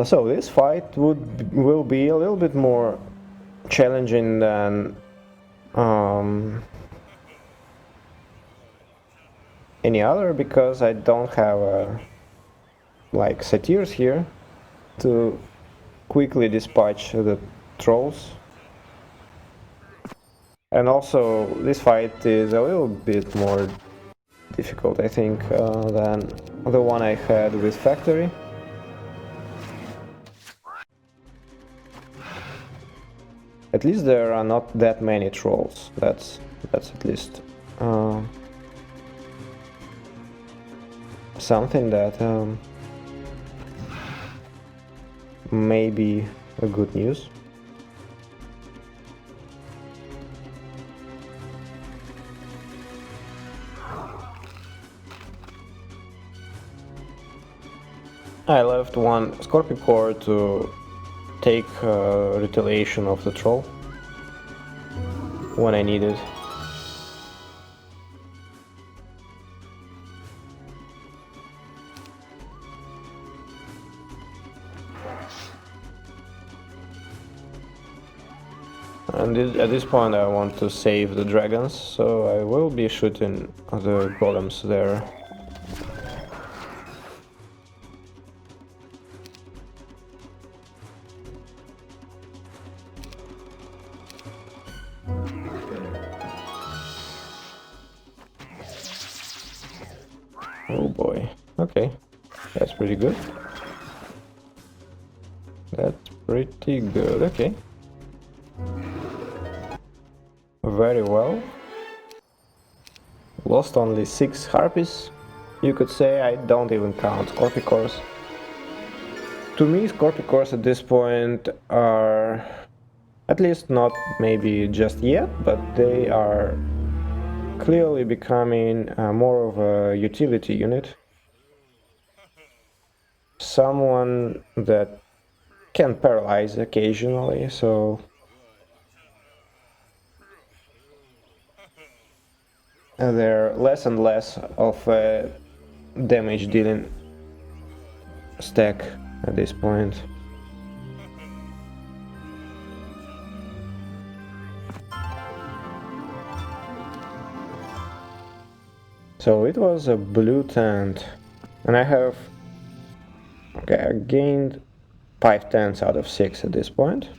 So this fight will be a little bit more challenging than any other, because I don't have like satyrs here to quickly dispatch the trolls. And also this fight is a little bit more difficult, I think, than the one I had with Factory. At least there are not that many trolls. That's at least something that may be a good news. I left one Scorpion Core to take retaliation of the troll when I need it. And at this point I want to save the dragons, so I will be shooting the golems there. Oh boy, okay, that's pretty good. That's pretty good, okay. Very well. Lost only 6 harpies. You could say I don't even count Scorpicores. To me, Scorpicores at this point are, at least not maybe just yet, but they are clearly becoming more of a utility unit. Someone that can paralyze occasionally, so they're less and less of a damage dealing stack at this point. So it was a blue tent, and I have, okay, I gained 5 tents out of 6 at this point.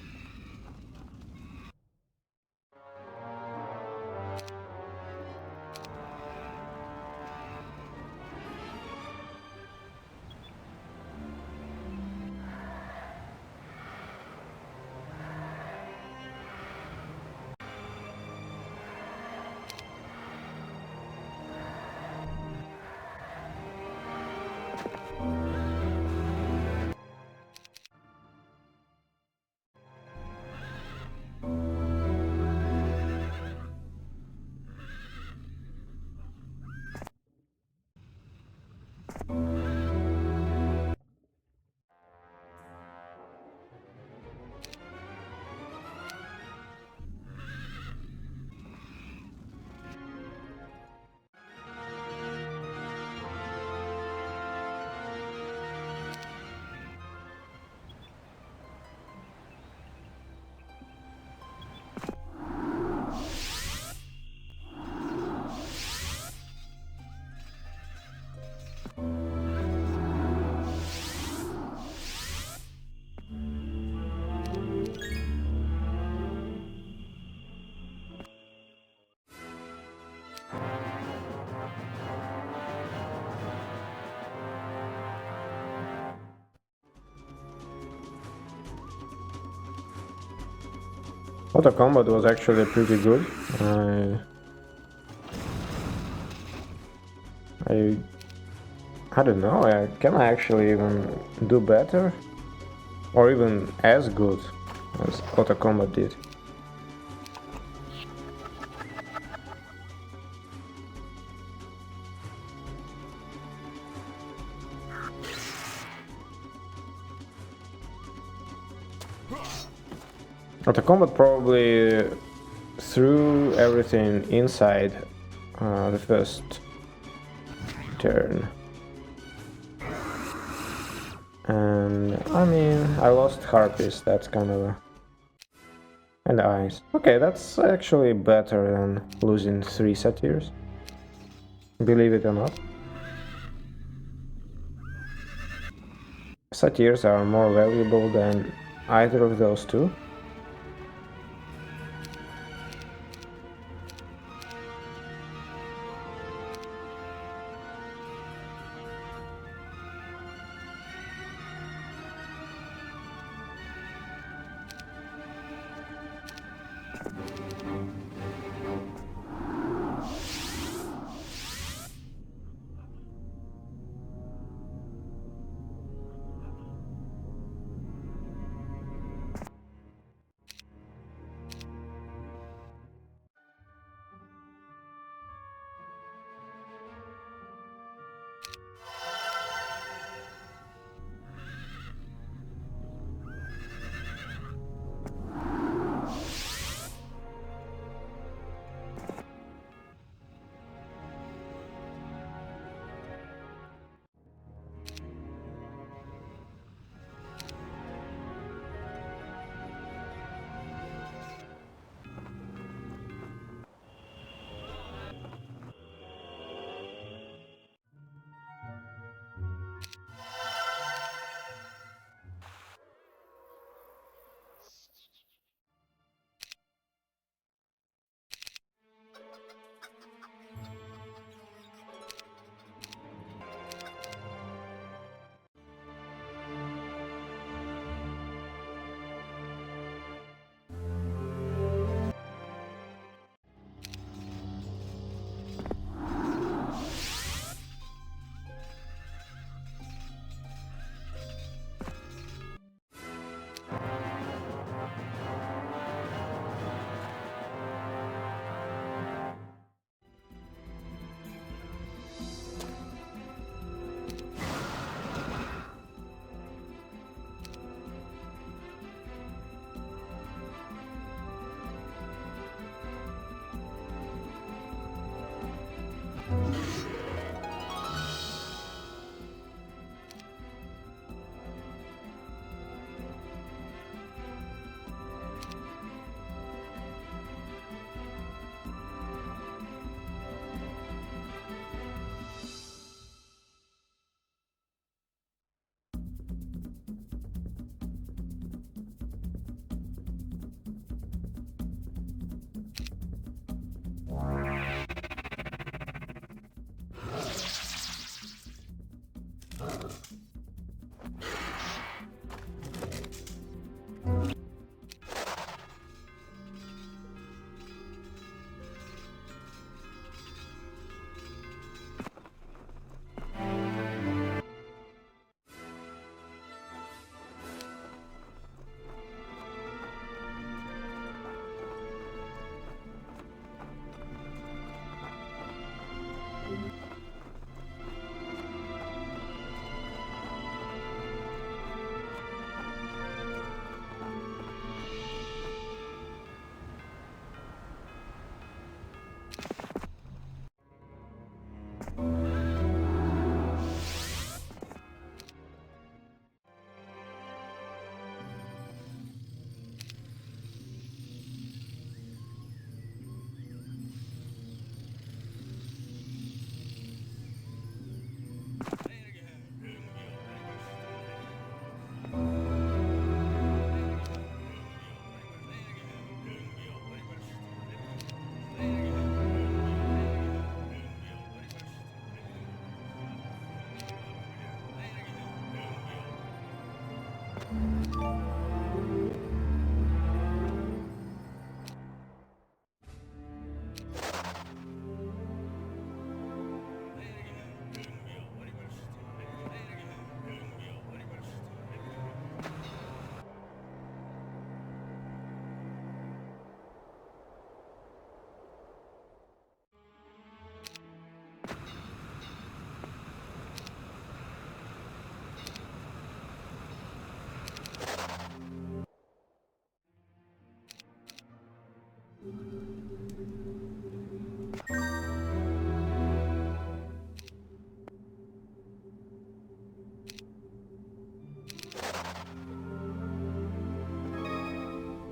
Auto combat was actually pretty good. I don't know, can I actually even do better? Or even as good as Auto combat did? Auto combat probably threw everything inside the first turn. And I mean, I lost harpies, that's kind of and eyes. Okay, that's actually better than losing 3 satyrs, believe it or not. Satyrs are more valuable than either of those two.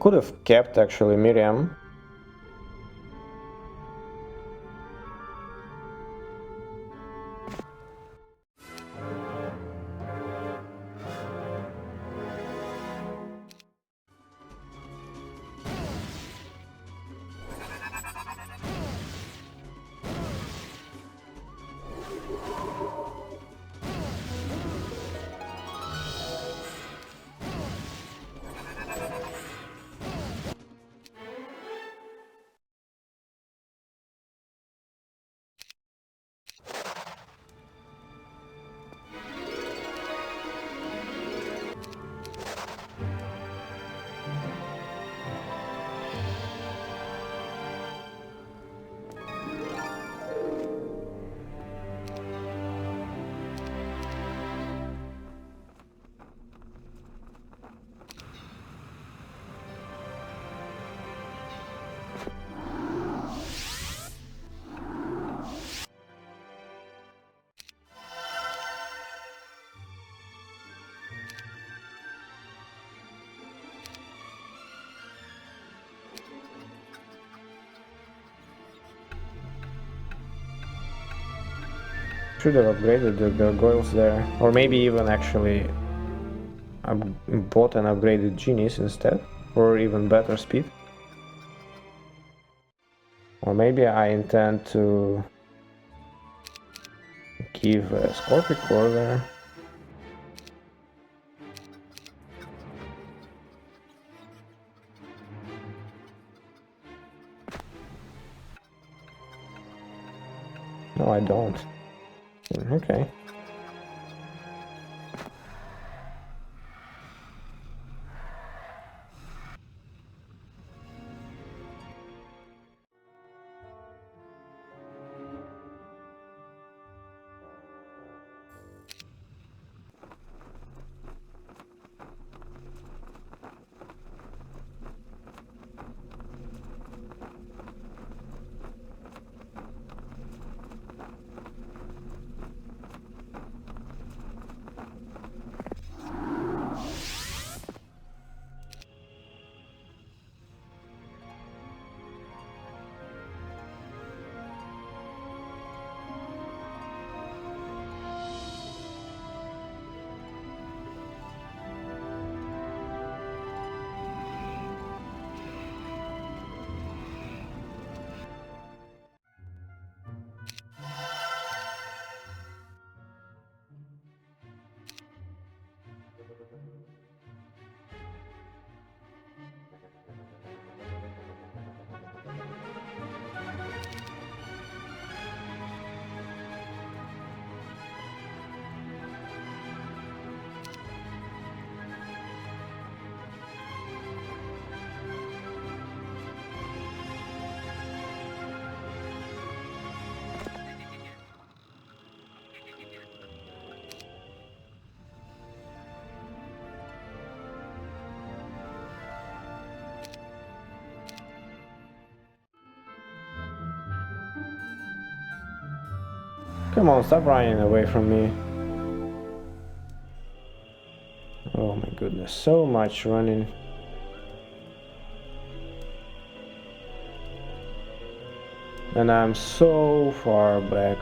Could have kept actually Miriam. Should have upgraded the gargoyles there, or maybe even actually bought an upgraded genies instead, for even better speed. Or maybe I intend to give a Scorpic Core there. No, I don't. Okay. Come on, stop running away from me. Oh my goodness, so much running. And I'm so far back.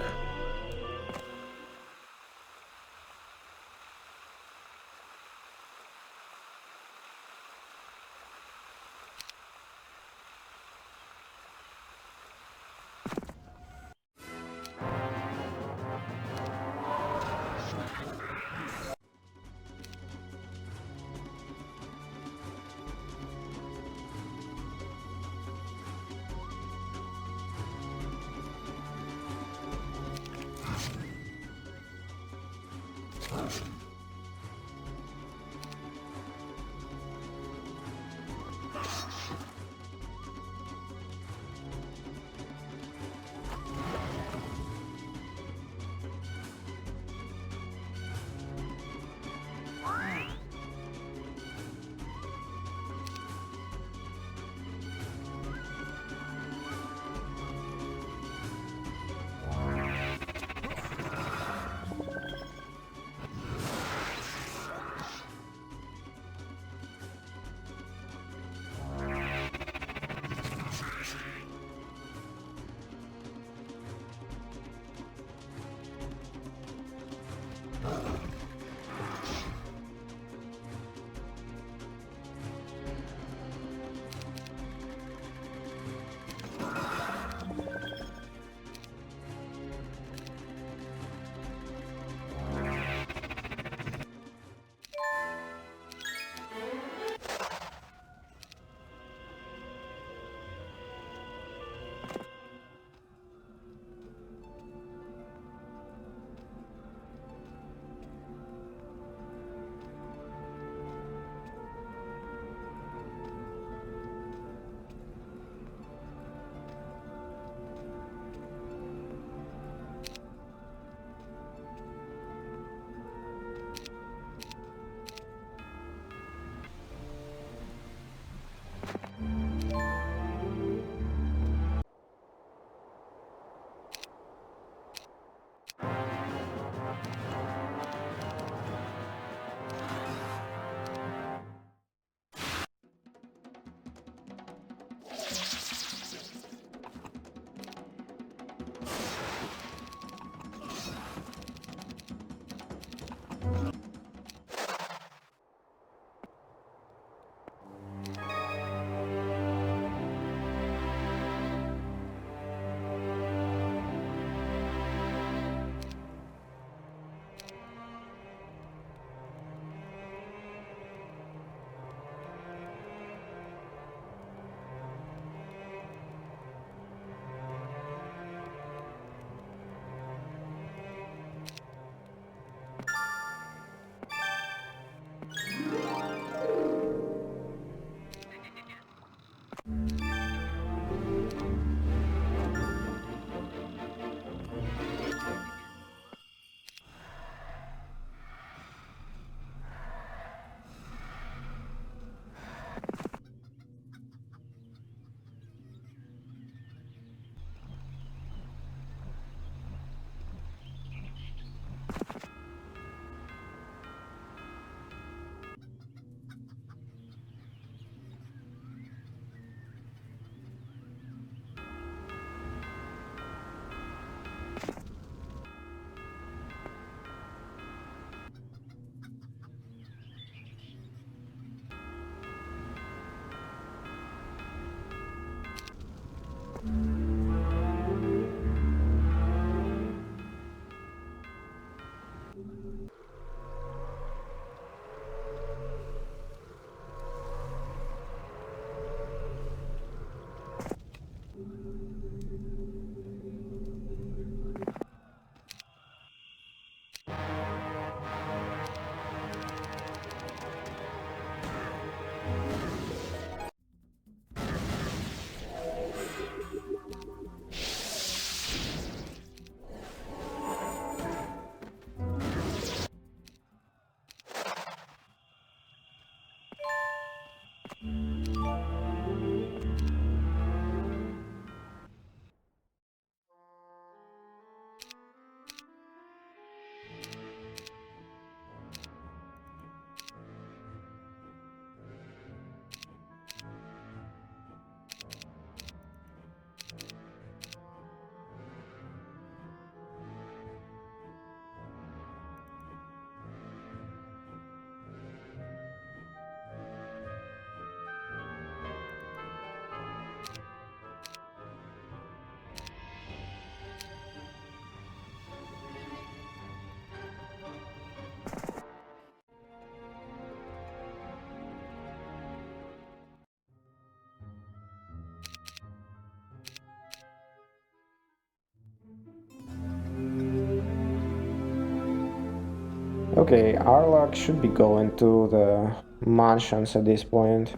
Okay, Arlach should be going to the mansions at this point.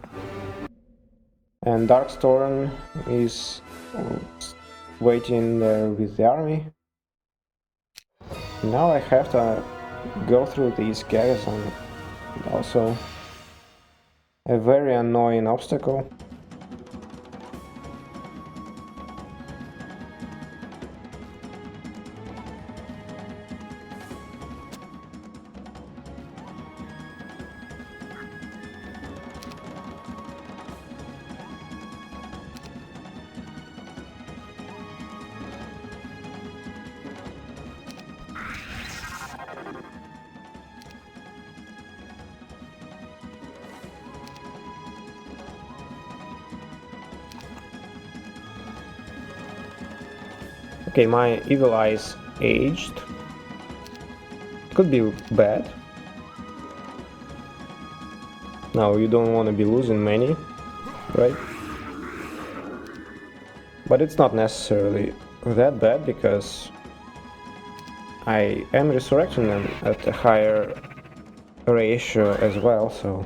And Darkstorm is waiting there with the army. Now I have to go through these garrison. Also a very annoying obstacle. Okay, my evil eyes aged. Could be bad. Now you don't want to be losing many, right? But it's not necessarily that bad because I am resurrecting them at a higher ratio as well, so...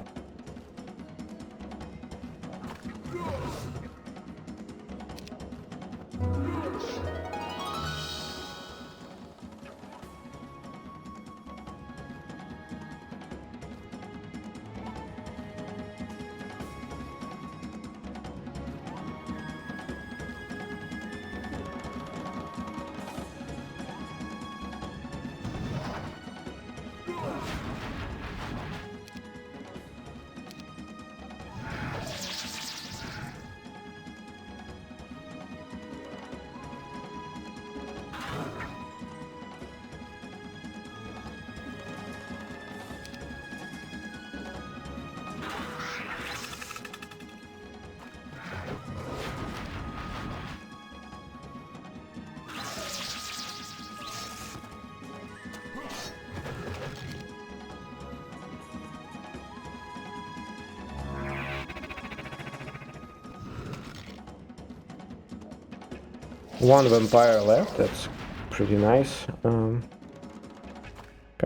One vampire left, that's pretty nice. Kind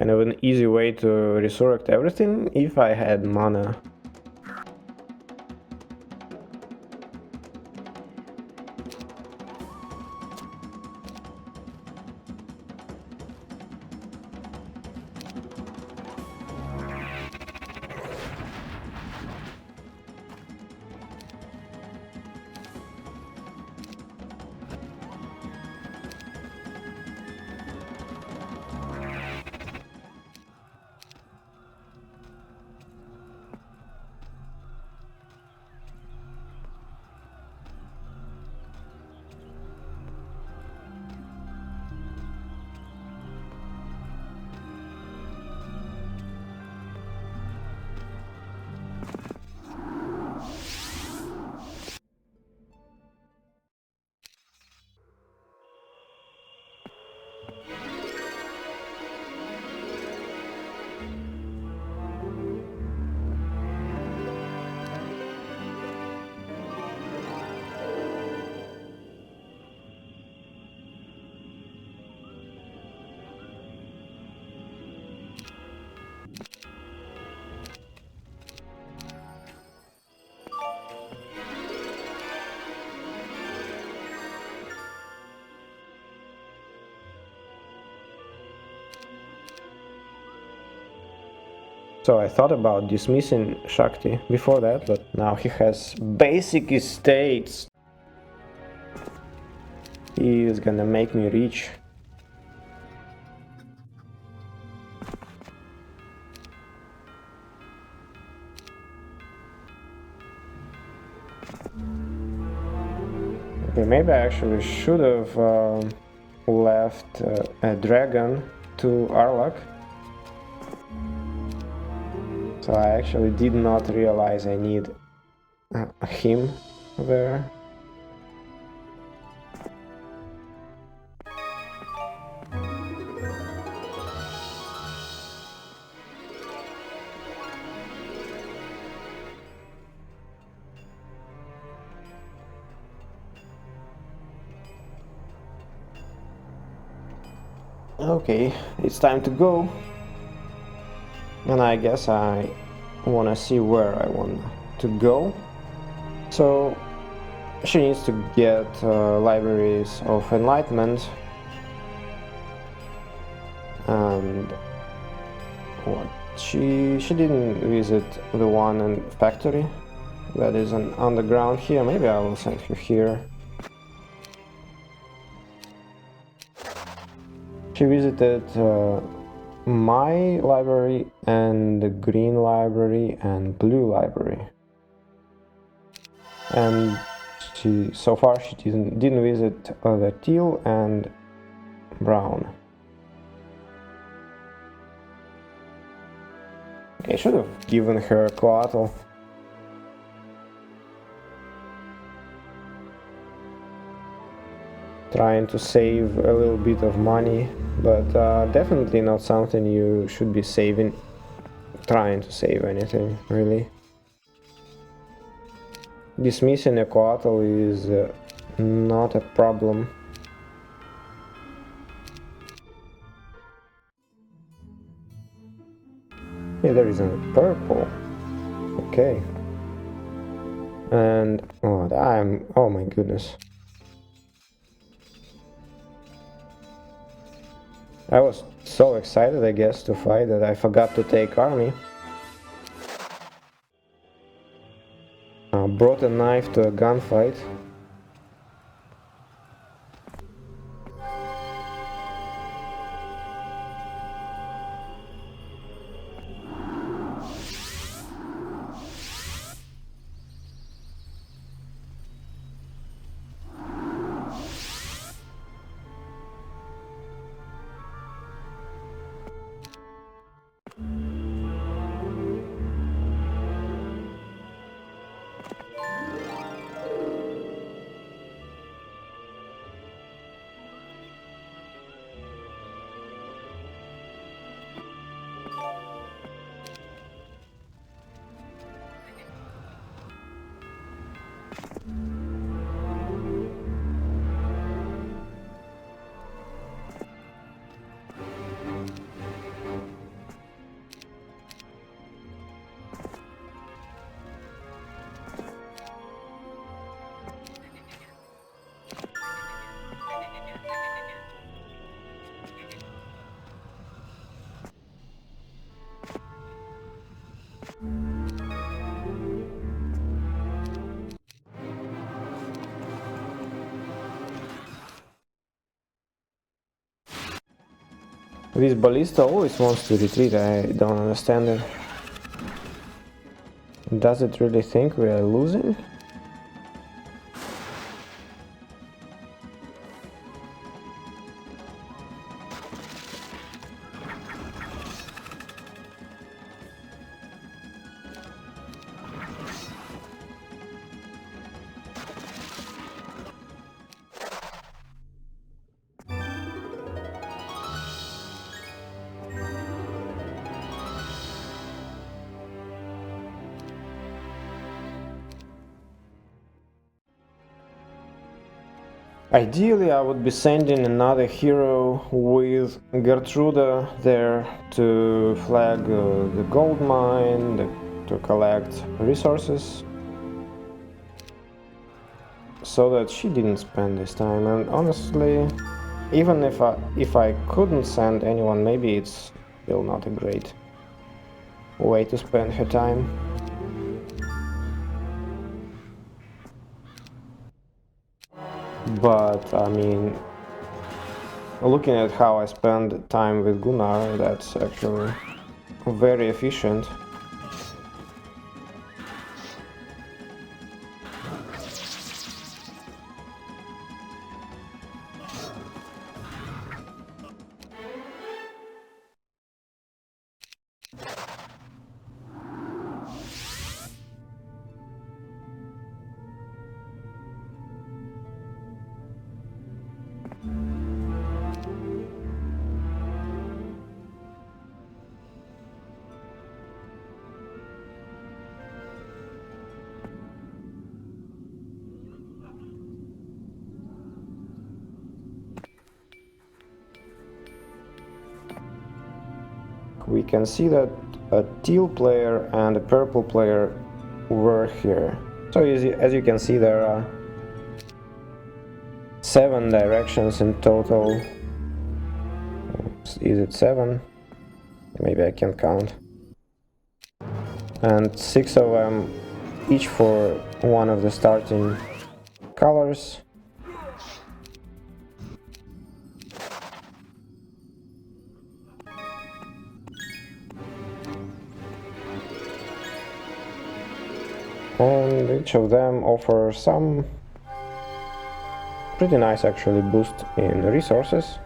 of an easy way to resurrect everything if I had mana. So I thought about dismissing Shakti before that, but now he has basic estates. He is gonna make me rich. Okay, maybe I actually should have left a dragon to Arlach. So I actually did not realize I need him there. Okay, it's time to go. And I guess I want to see where I want to go. So she needs to get libraries of enlightenment. And what? She didn't visit the one in factory that is an underground here. Maybe I will send her here. She visited my library and the green library and blue library, and so far she didn't visit the teal and brown. I should have given her coatl. Trying to save a little bit of money, but definitely not something you should be saving. Trying to save anything, really. Dismissing a coatl is not a problem. Yeah, there is a purple. Okay. And oh my goodness. I was so excited, I guess, to fight that I forgot to take army. Brought a knife to a gunfight. This ballista always wants to retreat, I don't understand it. Does it really think we are losing? Ideally, I would be sending another hero with Gertruda there to flag the gold mine, to collect resources, so that she didn't spend this time. And honestly, even if I couldn't send anyone, maybe it's still not a great way to spend her time. But I mean, looking at how I spend time with Gunnar, that's actually very efficient. We can see that a teal player and a purple player were here. So as you can see, there are 7 directions in total. Is it 7? Maybe I can count. And 6 of them, each for one of the starting colors. And each of them offers some pretty nice actually boost in resources.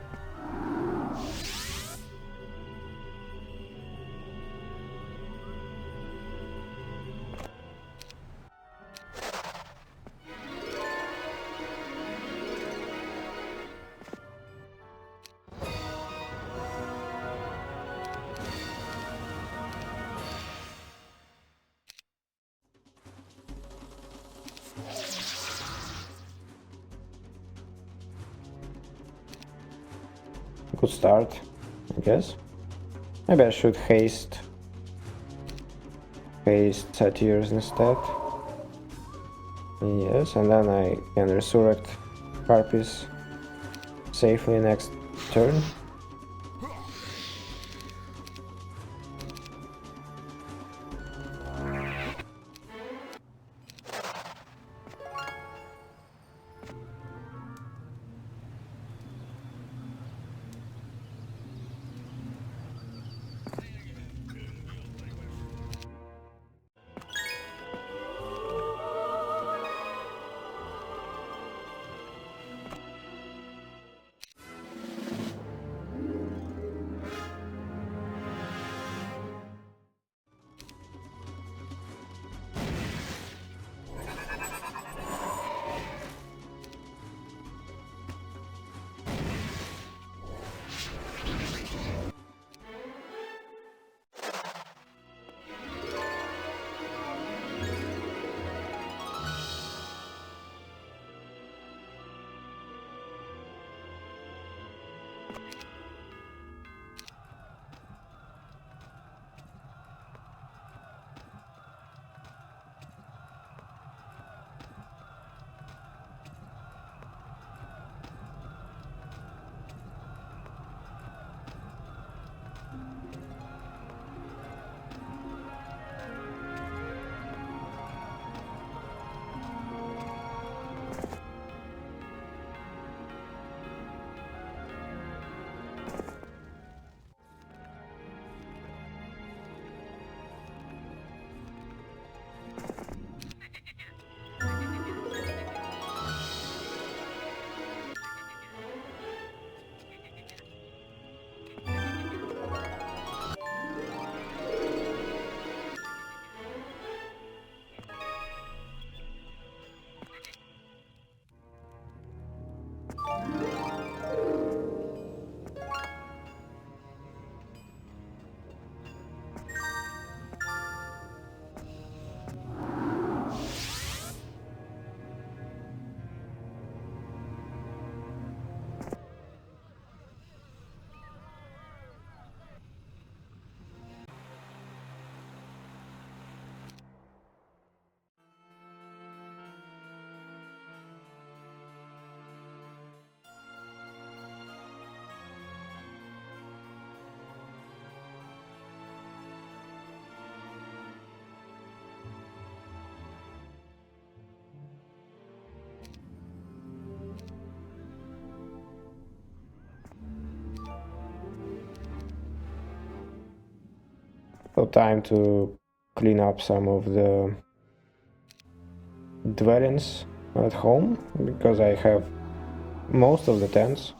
Good start, I guess. Maybe I should haste Satyrs instead. Yes, and then I can resurrect Harpies safely next turn. So time to clean up some of the dwellings at home, because I have most of the tents.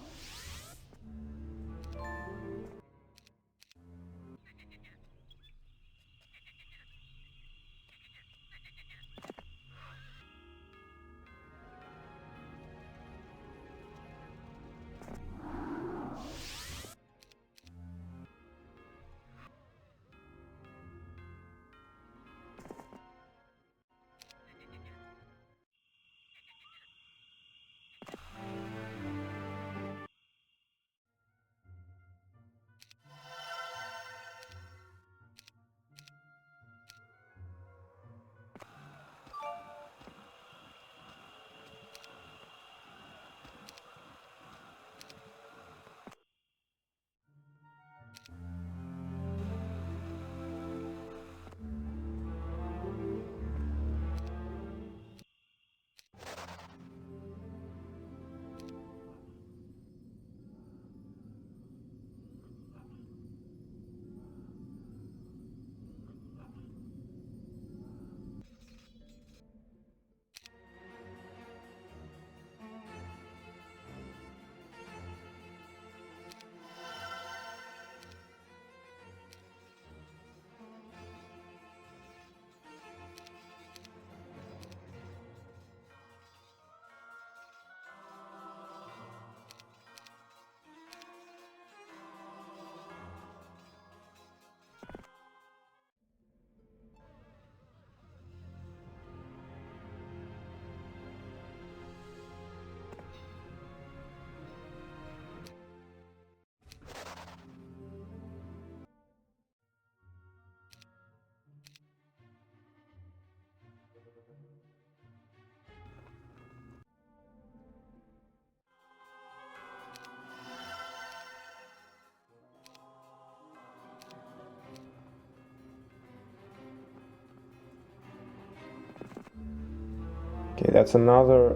Okay, that's another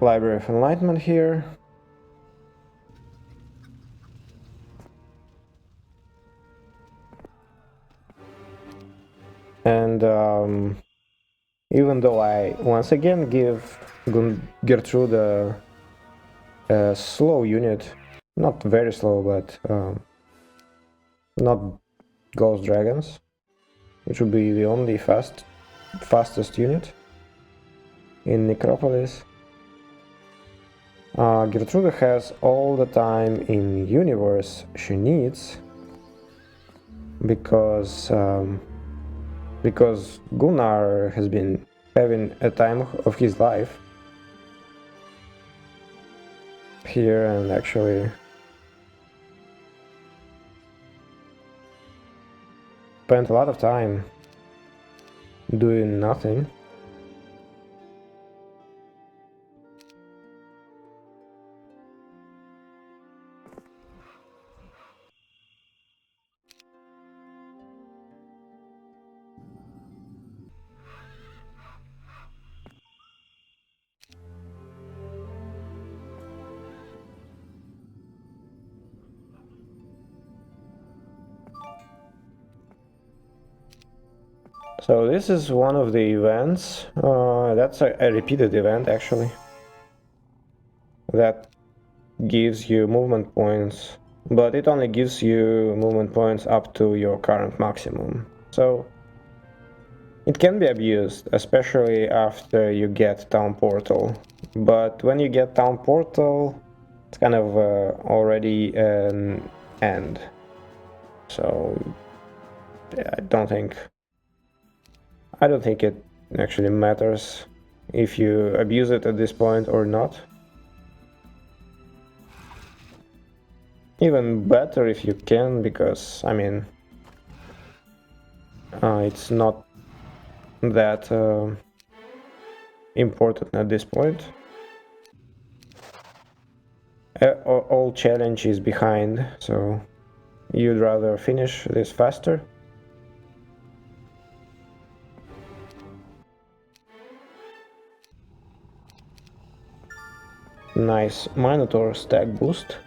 Library of Enlightenment here. And even though I once again give Gertrude a slow unit, not very slow, but not Ghost Dragons, which would be the only fastest unit in Necropolis. Gertrude has all the time in universe she needs because Gunnar has been having a time of his life here and actually spent a lot of time doing nothing. So this is one of the events, that's a repeated event actually, that gives you movement points, but it only gives you movement points up to your current maximum. So it can be abused, especially after you get Town Portal. But when you get Town Portal, it's kind of already an end. So I don't think it actually matters if you abuse it at this point or not. Even better if you can, because I mean, it's not that important at this point. All challenge is behind, so you'd rather finish this faster. Nice Minotaur stack boost.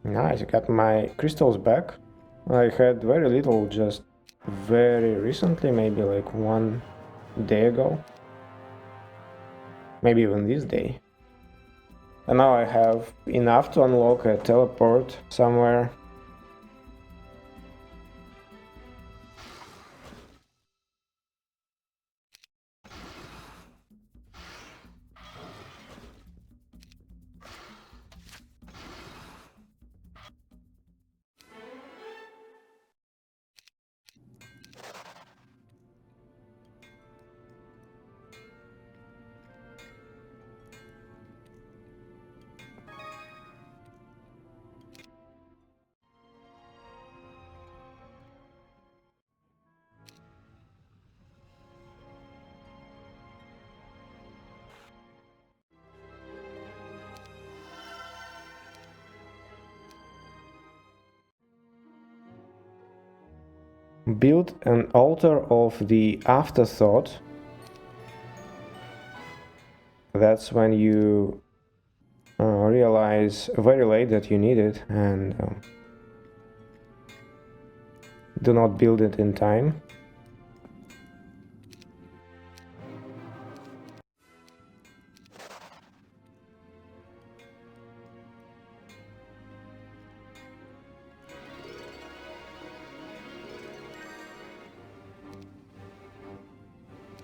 Nice, I got my crystals back. I had very little just very recently, maybe like 1 day ago. Maybe even this day. And now I have enough to unlock a teleport somewhere. Build an altar of the afterthought. That's when you realize very late that you need it and do not build it in time.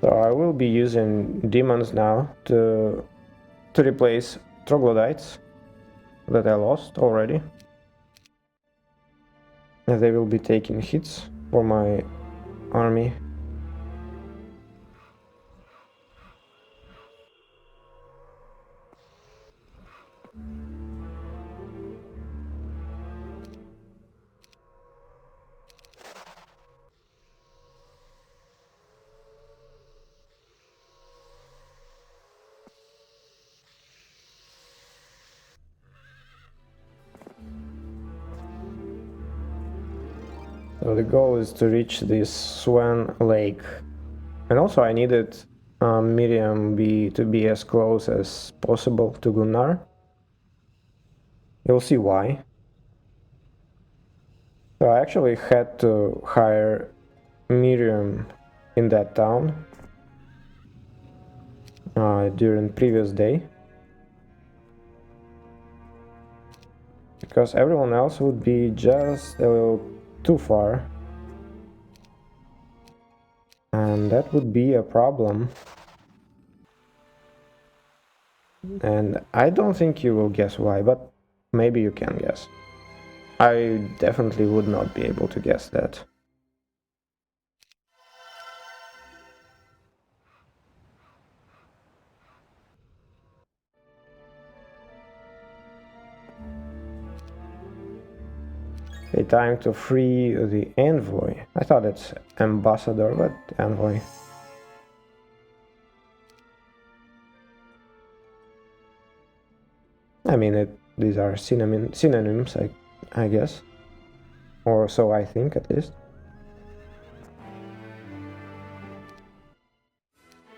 So I will be using demons now to replace troglodytes that I lost already. And they will be taking hits for my army. So the goal is to reach this Swan Lake. And also I needed Miriam to be as close as possible to Gunnar. You'll see why. So I actually had to hire Miriam in that town during previous day. Because everyone else would be just a little too far. And that would be a problem. And I don't think you will guess why, but maybe you can guess. I definitely would not be able to guess that. A time to free the envoy. I thought it's ambassador, but envoy. I mean, these are synonyms, I guess. Or so I think, at least.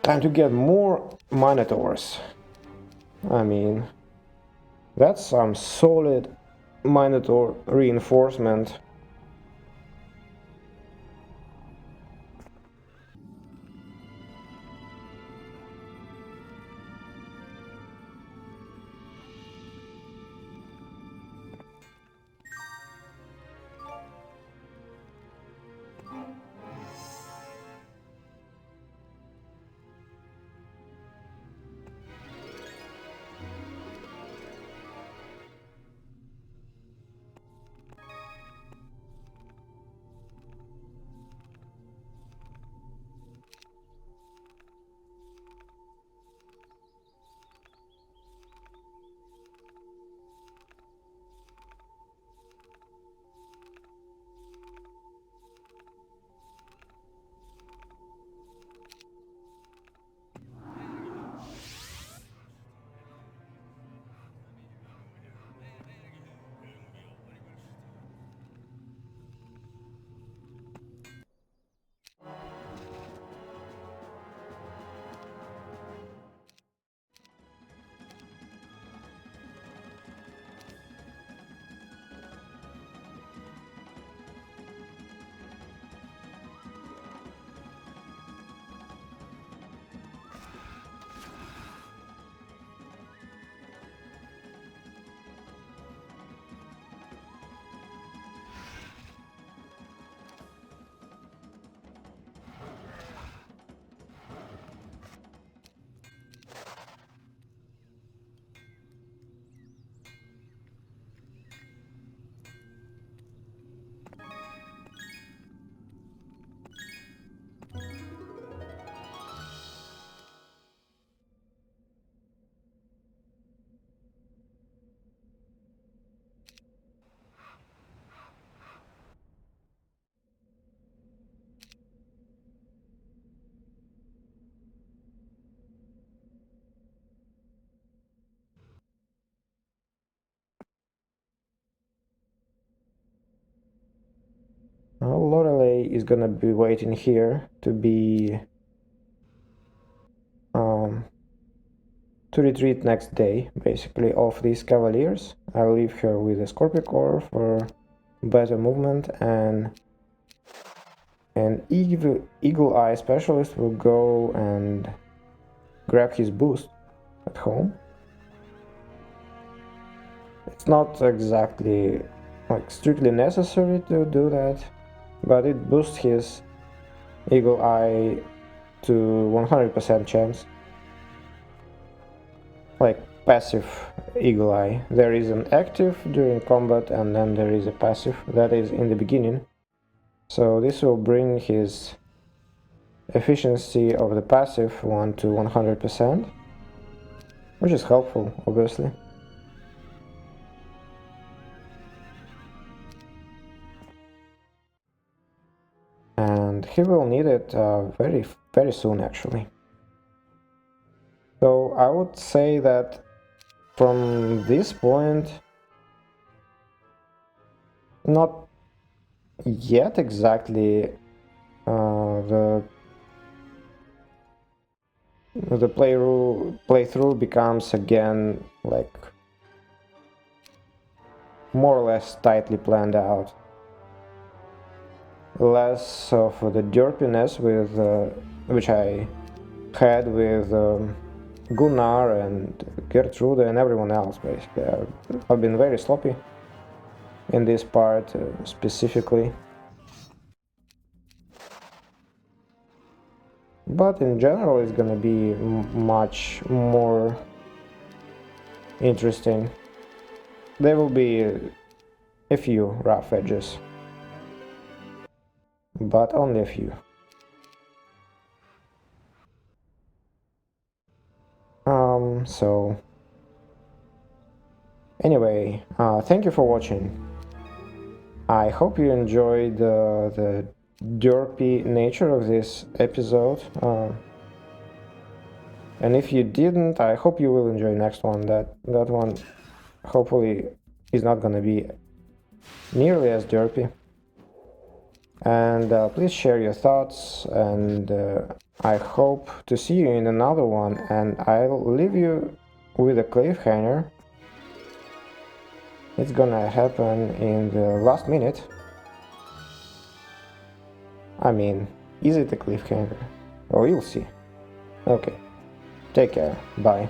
Time to get more Minotaurs. I mean, that's some solid Minotaur reinforcement. Lorelei is gonna be waiting here to be to retreat next day, basically, of these cavaliers. I'll leave her with a Scorpio Core for better movement, and an Eagle Eye Specialist will go and grab his boost at home. It's not exactly like strictly necessary to do that, but it boosts his Eagle Eye to 100% chance. Like passive Eagle Eye. There is an active during combat, and then there is a passive that is in the beginning. So this will bring his efficiency of the passive one to 100%, which is helpful, obviously. And he will need it very soon, actually. So I would say that from this point, not yet exactly the playthrough becomes again like more or less tightly planned out. Less of the derpiness with which I had with Gunnar and Gertrude and everyone else, basically. I've been very sloppy in this part specifically. But in general it's gonna be much more interesting. There will be a few rough edges, but only a few. So anyway, thank you for watching. I hope you enjoyed the derpy nature of this episode. And if you didn't, I hope you will enjoy next one. That one hopefully is not gonna be nearly as derpy. And please share your thoughts, and I hope to see you in another one, and I'll leave you with a cliffhanger. It's gonna happen in the last minute. I mean, is it a cliffhanger? Well, you'll see. Okay, take care, bye.